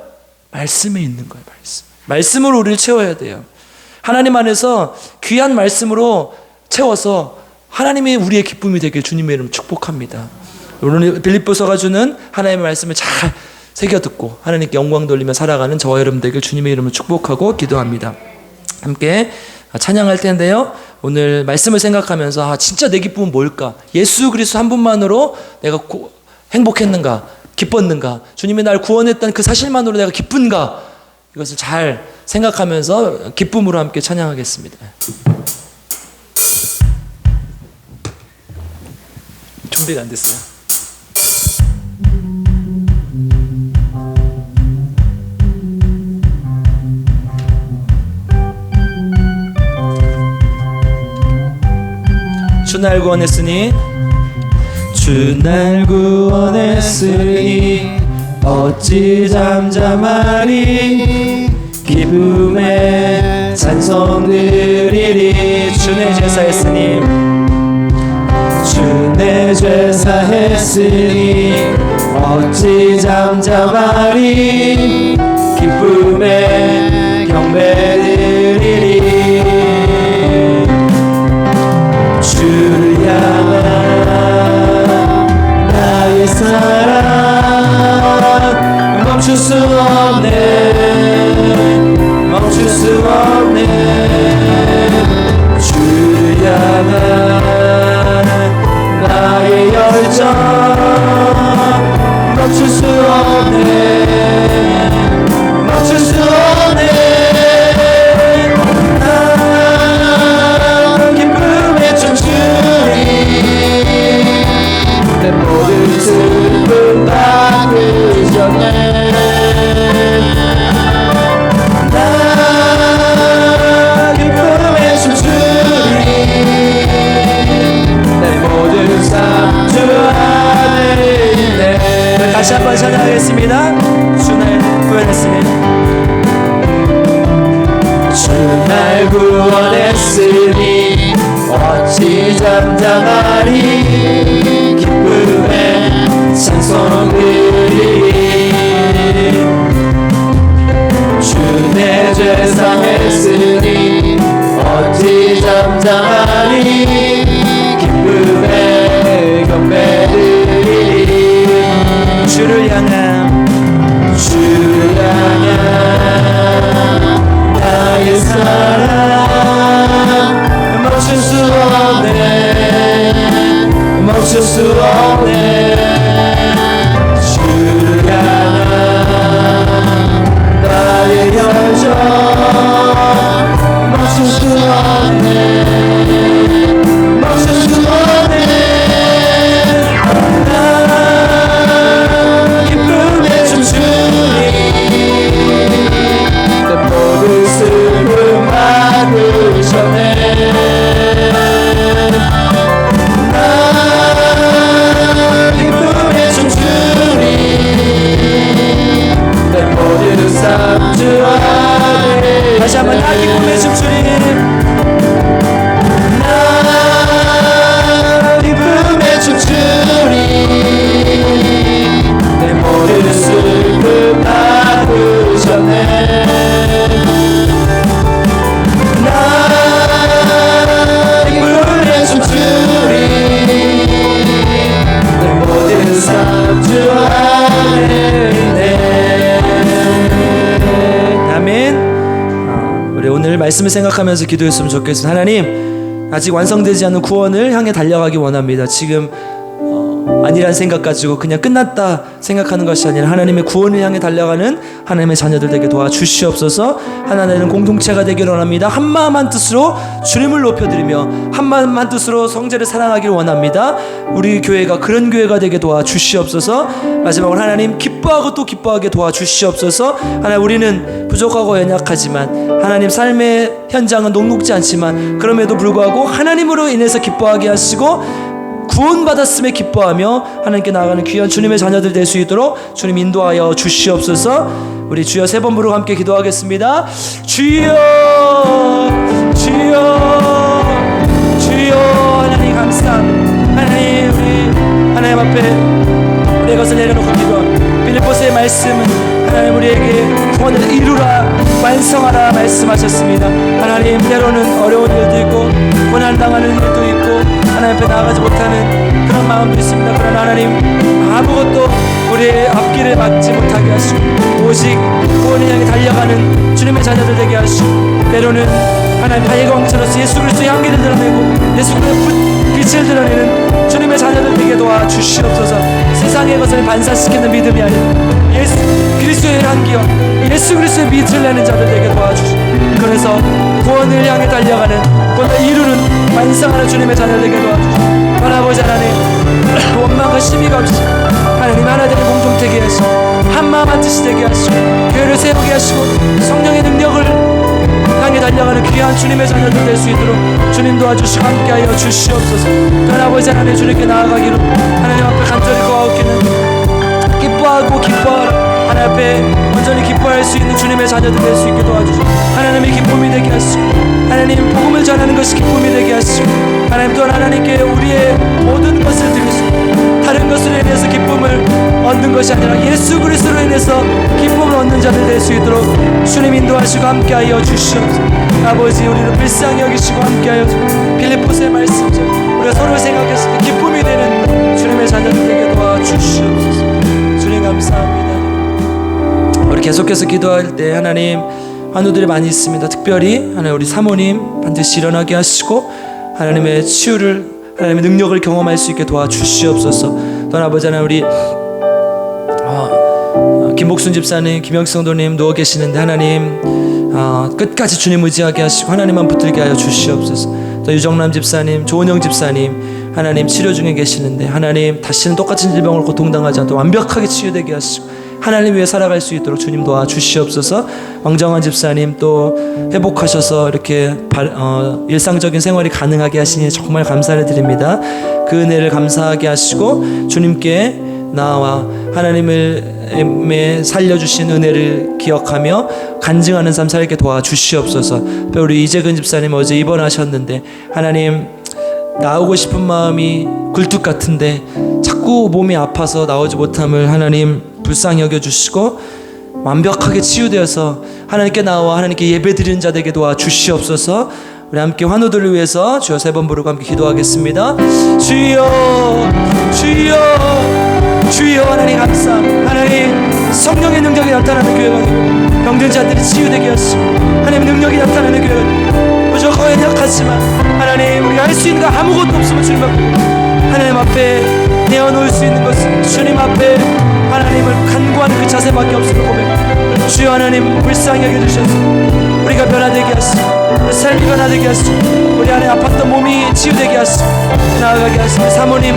말씀에 있는 거예요. 말씀으로 우리를 채워야 돼요. 하나님 안에서 귀한 말씀으로 채워서 하나님이 우리의 기쁨이 되길 주님의 이름 축복합니다. 오늘 빌립보서가 주는 하나님의 말씀을 잘 새겨 듣고 하나님께 영광 돌리며 살아가는 저와 여러분 되길 주님의 이름을 축복하고 기도합니다. 함께 찬양할 텐데요. 오늘 말씀을 생각하면서 진짜 내 기쁨은 뭘까? 예수 그리스도 한 분만으로 내가 행복했는가? 기뻤는가? 주님이 날 구원했던 그 사실만으로 내가 기쁜가? 이것을 잘 생각하면서 기쁨으로 함께 찬양하겠습니다. 준비가 안 됐어요. 주 날 구원했으니 주 날 구원했으니 어찌 잠잠하리. 기쁨에 찬송 드리리. 주 내 죄사 했으니 주 내 죄사 했으니 어찌 잠잠하리. 기쁨에 경배 드리리. 주를 향한 나의 사랑 멈출 수 없네. 멈출 수 없네. 주를 향한 나의 열정 멈출 수 없네. 멈출 수 없네. 난 기쁨에 춤추리. 내 모든 슬픔 바꾸셨네. 난 기쁨에 춤추리. 내 모든 삶 주 안에 있네. 다시 한번 찬양하겠습니다. 주 날 구원했으니 주 날 구원했으니 어찌 잠잠하리. 기쁨에 찬송 드리리. 주 내 죄사 했으니 어찌 잠잠하리. 기쁨에 경배 드리리. 주를 향한 주를 향한 나의 사랑 멈출 수 없네. 멈출 수 없네. 주를 향한 나의 열정 멈출 수 없네. 멈출 수 없네. 난 기쁨에 춤추리. 내 모든 슬픔 받으셨네. 난 기쁨에 춤추리. 내 모든 삶 주 안에. 다시 한번 나 기쁨에 춤추리. 나 기쁨에 춤추리. 내 모든 슬픔 바꾸셨네. 나 기쁨에 춤추리. 내 모든 삶 주 안에 있네. 아멘. 우리 오늘 말씀을 생각하면서 기도했으면 좋겠습니다. 하나님, 아직 완성되지 않은 구원을 향해 달려가기 원합니다. 지금 아니란 생각 가지고 그냥 끝났다 생각하는 것이 아니라 하나님의 구원을 향해 달려가는 하나님의 자녀들 되게 도와주시옵소서. 하나님은 공동체가 되기를 원합니다. 한마음 한뜻으로 주님을 높여드리며 한마음 한뜻으로 성제를 사랑하기를 원합니다. 우리 교회가 그런 교회가 되게 도와주시옵소서. 마지막으로 하나님, 기뻐하고 또 기뻐하게 도와주시옵소서. 하나님, 우리는 부족하고 연약하지만 하나님 삶의 현장은 녹록지 않지만 그럼에도 불구하고 하나님으로 인해서 기뻐하게 하시고 구원받았음에 기뻐하며 하나님께 나아가는 귀한 주님의 자녀들 될 수 있도록 주님 인도하여 주시옵소서. 우리 주여 세 번 부르고 함께 기도하겠습니다. 주여 주여 주여. 하나님 감사합니다. 하나님, 우리 하나님 앞에 우리의 것을 내려놓고 기도합니다. 빌립보서의 말씀은 하나님 우리에게 구원을 이루라 완성하라 말씀하셨습니다. 하나님, 때로는 어려운 일도 있고 고난당하는 일도 있고 하나님 앞에 나아가지 못하는 그런 마음도 있습니다. 그러나 하나님, 아무것도 우리의 앞길을 막지 못하게 하시고 오직 구원을 향해 달려가는 주님의 자녀들 되게 하시고, 때로는 하나님 발광처럼 예수 그리스도의 향기를 드러내고 예수 그리스도의 빛을 드러내는 주님의 자녀들 되게 도와주시옵소서. 세상의 것을 반사시키는 믿음이 아니라 예수 그리스도의 향기와 예수 그리스도의 빛을 내는 자들 되게 도와주시옵소서. 그래서 구원을 향해 달려가는 구원을 이루는 완성하는 주님의 자녀들 되게 도와주시옵소서. 아버지 하나님, 원망과 시비가 없이 하나님 하나님의 공동체게 하시고 한마음 한뜻이 되게 하시고 교회를 세우게 하시고 성령의 능력을 향해 달려가는 귀한 주님의 자녀들 될 수 있도록 주님 도와주시고 함께하여 주시옵소서. 또한 아버지 하나님 주님께 나아가기로 하나님 앞에 간절히 구하옵기는 기뻐하고 기뻐하라. 하나님 앞에 온전히 기뻐할 수 있는 주님의 자녀들 될 수 있게 도와주시고 하나님의 기쁨이 되게 하시고 하나님 복음을 전하는 것이 기쁨이 되게 하시고 하나님 또한 하나님께 우리의 모든 것을 드리시고 다른 것으로 인해서 기쁨을 얻는 것이 아니라 예수 그리스도로 인해서 기쁨을 얻는 자들 될 수 있도록 주님 인도하시고 함께하여 주시옵소서. 아버지 우리를 불쌍히 여기시고 함께하여 주시옵소서. 빌립보서의 말씀처럼 우리가 서로 생각했을 때 기쁨이 되는 주님의 자녀들 되게 도와주시옵소서. 주님 감사합니다. 우리 계속해서 기도할 때 하나님 환우들이 많이 있습니다. 특별히 하나님 우리 사모님 반드시 일어나게 하시고 하나님의 치유를 하나님의 능력을 경험할 수 있게 도와주시옵소서. 또한 아버지 하나님 우리 김복순 집사님, 김영식 성도님 누워 계시는데 하나님 끝까지 주님 의지하게 하시고 하나님만 붙들게 하여 주시옵소서. 또 유정남 집사님, 조은영 집사님 하나님 치료 중에 계시는데 하나님 다시는 똑같은 질병을 고통당하지 않도록 완벽하게 치유되게 하시고 하나님 위해 살아갈 수 있도록 주님 도와주시옵소서. 왕정환 집사님 또 회복하셔서 이렇게 일상적인 생활이 가능하게 하시니 정말 감사를 드립니다. 그 은혜를 감사하게 하시고 주님께 나와 하나님을 살려주신 은혜를 기억하며 간증하는 삶 살게 도와주시옵소서. 우리 이재근 집사님 어제 입원하셨는데 하나님 나오고 싶은 마음이 굴뚝 같은데 자꾸 몸이 아파서 나오지 못함을 하나님 불쌍히 여겨주시고 완벽하게 치유되어서 하나님께 나와 하나님께 예배드리는 자 되게 도와주시옵소서. 우리 함께 환우들을 위해서 주여 3번 부르고 함께 기도하겠습니다. 주여 주여 주여. 하나님 감사합니다. 하나님 성령의 능력이 나타나는 교회가 되고 병든 자들이 치유되게 하시고 하나님 능력이 나타나는 교회가 되고 무조건 연약하지만 하나님 우리가 할 수 있는 거 아무것도 없으면 주님 앞에 하나님 앞에 내어놓을 수 있는 것은 주님 앞에 하나님을 간구하는 그 자세밖에 없음을 고백. 주여 하나님 불쌍히 여겨주셔서 우리가 변화되게 하시고 우리 삶이 변화되게 하시고 우리 안에 아팠던 몸이 치유되게 하시고 나아가게 하시고 사모님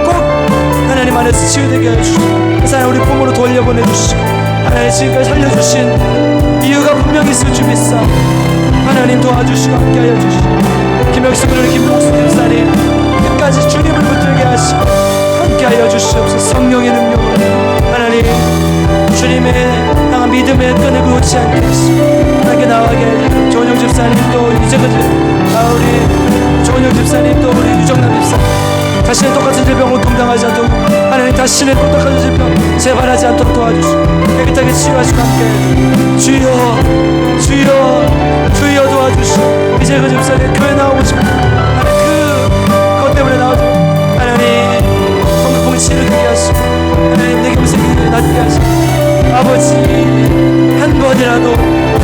꼭 하나님 안에서 치유되게 해주시고 그 사람 우리 품으로 돌려보내주시고 하나님 지금까지 살려주신 이유가 분명히 있을 줄 믿사 하나님 도와주시고 함께하여 주시고 김혁수 그리고 김동수 집사님 끝까지 주님을 붙들게 하시고 함께하여 주시옵소서. 성령의 능력으로 하나님 주님의 향한 믿음의 끈을 놓지 않게 하시고 하나님께 나아가게 해주시고 조은영 집사님 또 이제까지 우리 조은영 집사님 또 우리 유정남 집사님 다시는 똑같은 질병으로 동당하지 않도록 하나님 다시는 똑같은 질병 재발하지 않도록 도와주시고 깨끗하게 치유하시고 함께 주여 주여 주여 도와주시고 이제 그 집사님 교회 나오고 싶고 하나님 그것 때문에 나오죠. 하나님 성공을 치르게 하시고 하나님 내 겸손히 낫게 하시고 아버지 한 번이라도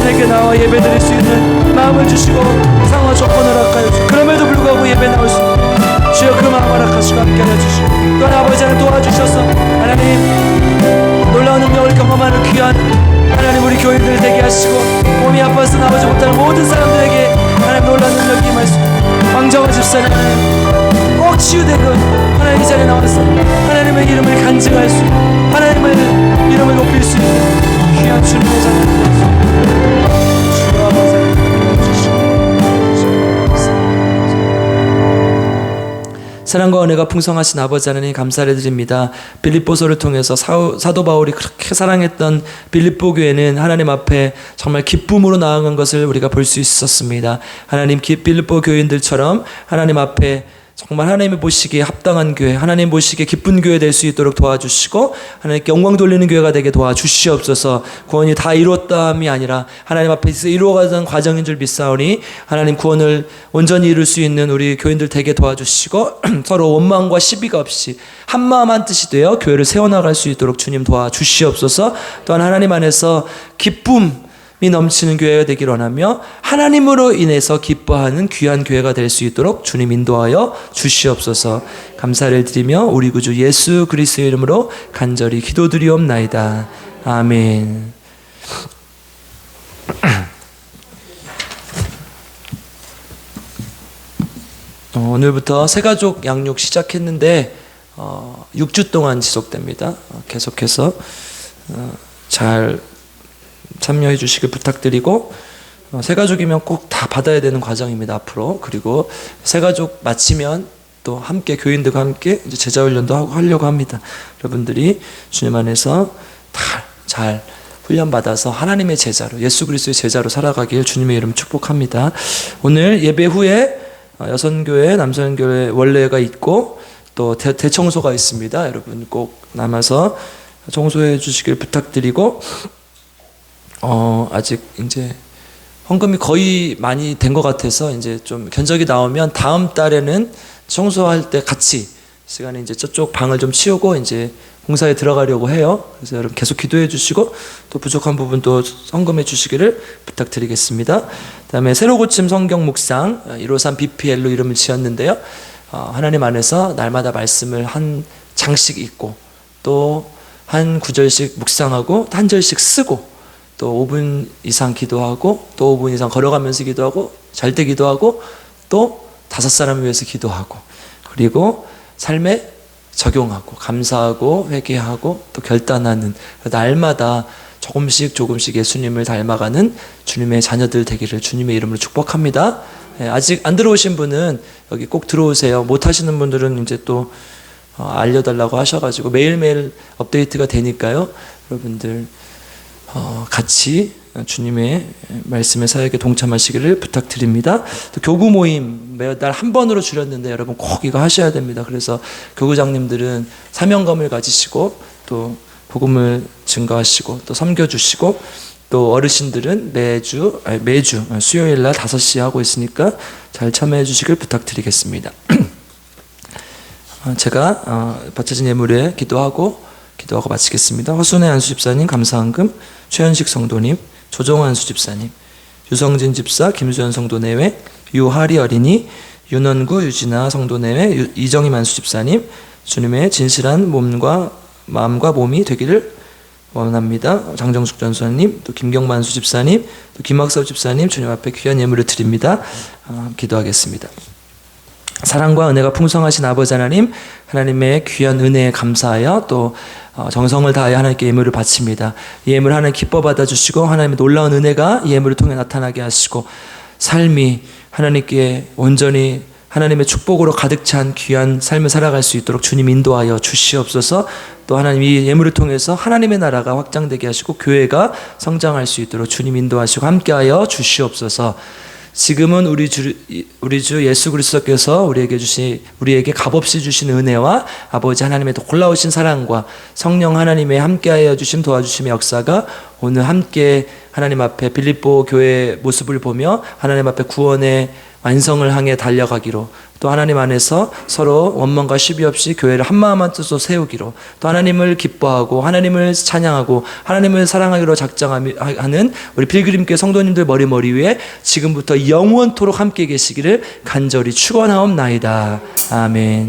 내게 나와 예배 드릴 수 있는 마음을 주시고 상황 조건을 허락하여 주시고 그럼에도 불구하고 예배 나올 수 있는 주여 그 마음 허락하시고 함께 해주시고 또한 아버지 하나님 도와주셔서 하나님 놀라운 능력을 경험하는 귀한 하나님 우리 교인들 되게 하시고 몸이 아파서 나오지 못하는 모든 사람들에게 하나님 놀라운 능력이 임하시고 왕정원 집사님 꼭 치유되고 하나님 이 자리에 나와서 하나님의 이름을 간증할 수 있는 하나님의 이름을 높일 수 있는 귀한 주님의 자녀들 주여 아버지 사랑과 은혜가 풍성하신 아버지 하나님 감사를 드립니다. 빌립보서를 통해서 사도 바울이 그렇게 사랑했던 빌립보 교회는 하나님 앞에 정말 기쁨으로 나아간 것을 우리가 볼 수 있었습니다. 하나님 빌립보 교인들처럼 하나님 앞에 정말 하나님이 보시기에 합당한 교회, 하나님 보시기에 기쁜 교회 될 수 있도록 도와주시고 하나님께 영광 돌리는 교회가 되게 도와주시옵소서. 구원이 다 이뤘다함이 아니라 하나님 앞에서 이루어가던 과정인 줄 믿사오니 하나님 구원을 온전히 이룰 수 있는 우리 교인들 되게 도와주시고 서로 원망과 시비가 없이 한마음 한뜻이 되어 교회를 세워나갈 수 있도록 주님 도와주시옵소서. 또한 하나님 안에서 기쁨 이 넘치는 교회가 되길 원하며 하나님으로 인해서 기뻐하는 귀한 교회가 될 수 있도록 주님 인도하여 주시옵소서. 감사를 드리며 우리 구주 예수 그리스도의 이름으로 간절히 기도드리옵나이다. 아멘. 오늘부터 새가족 양육 시작했는데 6주 동안 지속됩니다. 계속해서 잘 참여해 주시길 부탁드리고 새가족이면 꼭 다 받아야 되는 과정입니다, 앞으로. 그리고 새가족 마치면 또 함께 교인들과 함께 이제 제자훈련도 하려고 합니다. 여러분들이 주님 안에서 다 잘 훈련받아서 하나님의 제자로, 예수 그리스도의 제자로 살아가길 주님의 이름 축복합니다. 오늘 예배 후에 여성교회, 남성교회 원래가 있고 또 대청소가 있습니다. 여러분 꼭 남아서 청소해 주시길 부탁드리고, 아직 이제 헌금이 거의 많이 된 것 같아서 이제 좀 견적이 나오면 다음 달에는 청소할 때 같이 시간에 이제 저쪽 방을 좀 치우고 이제 공사에 들어가려고 해요. 그래서 여러분 계속 기도해 주시고 또 부족한 부분도 헌금해 주시기를 부탁드리겠습니다. 그다음에 새로 고침 성경 묵상 153 BPL로 이름을 지었는데요. 하나님 안에서 날마다 말씀을 한 장씩 읽고 또 한 구절씩 묵상하고 한 절씩 쓰고 또 5분 이상 기도하고 또 5분 이상 걸어가면서 기도하고 잘 때 기도하고 또 5사람을 위해서 기도하고 그리고 삶에 적용하고 감사하고 회개하고 또 결단하는 날마다 조금씩 예수님을 닮아가는 주님의 자녀들 되기를 주님의 이름으로 축복합니다. 아직 안 들어오신 분은 여기 꼭 들어오세요. 못 하시는 분들은 이제 또 알려달라고 하셔가지고 매일매일 업데이트가 되니까요. 여러분들 같이 주님의 말씀의 사역에 동참하시기를 부탁드립니다. 또 교구 모임 매달 한 번으로 줄였는데 여러분 꼭 이거 하셔야 됩니다. 그래서 교구장님들은 사명감을 가지시고 또 복음을 증거하시고 또 섬겨주시고 또 어르신들은 매주 수요일 날 5시에 하고 있으니까 잘 참여해 주시길 부탁드리겠습니다. 제가 바쳐진 예물에 기도하고 마치겠습니다. 허순의 안수 집사님 감사헌금, 최현식 성도님, 조정환 수 집사님, 유성진 집사, 김수현 성도 내외, 유하리 어린이, 윤원구 유진아 성도 내외, 이정임 안수 집사님, 주님의 진실한 마음과 몸이 되기를 원합니다. 장정숙 전수님, 또 김경만 수 집사님, 또 김학섭 집사님 주님 앞에 귀한 예물을 드립니다. 기도하겠습니다. 사랑과 은혜가 풍성하신 아버지 하나님, 하나님의 귀한 은혜에 감사하여 또 정성을 다하여 하나님께 예물을 바칩니다. 이 예물 하나님 기뻐 받아주시고 하나님의 놀라운 은혜가 이 예물을 통해 나타나게 하시고 삶이 하나님께 온전히 하나님의 축복으로 가득 찬 귀한 삶을 살아갈 수 있도록 주님 인도하여 주시옵소서. 또 하나님 이 예물을 통해서 하나님의 나라가 확장되게 하시고 교회가 성장할 수 있도록 주님 인도하시고 함께하여 주시옵소서. 지금은 우리 주 예수 그리스도께서 우리에게 값없이 주신 은혜와 아버지 하나님의 놀라우신 사랑과 성령 하나님의 함께하여 주심 도와주심의 역사가 오늘 함께 하나님 앞에 빌립보 교회의 모습을 보며 하나님 앞에 구원의 완성을 향해 달려가기로, 또 하나님 안에서 서로 원망과 시비 없이 교회를 한마음 한뜻으로 세우기로, 또 하나님을 기뻐하고 하나님을 찬양하고 하나님을 사랑하기로 작정하는 우리 필그림교회 성도님들 머리 위에 지금부터 영원토록 함께 계시기를 간절히 축원하옵나이다. 아멘.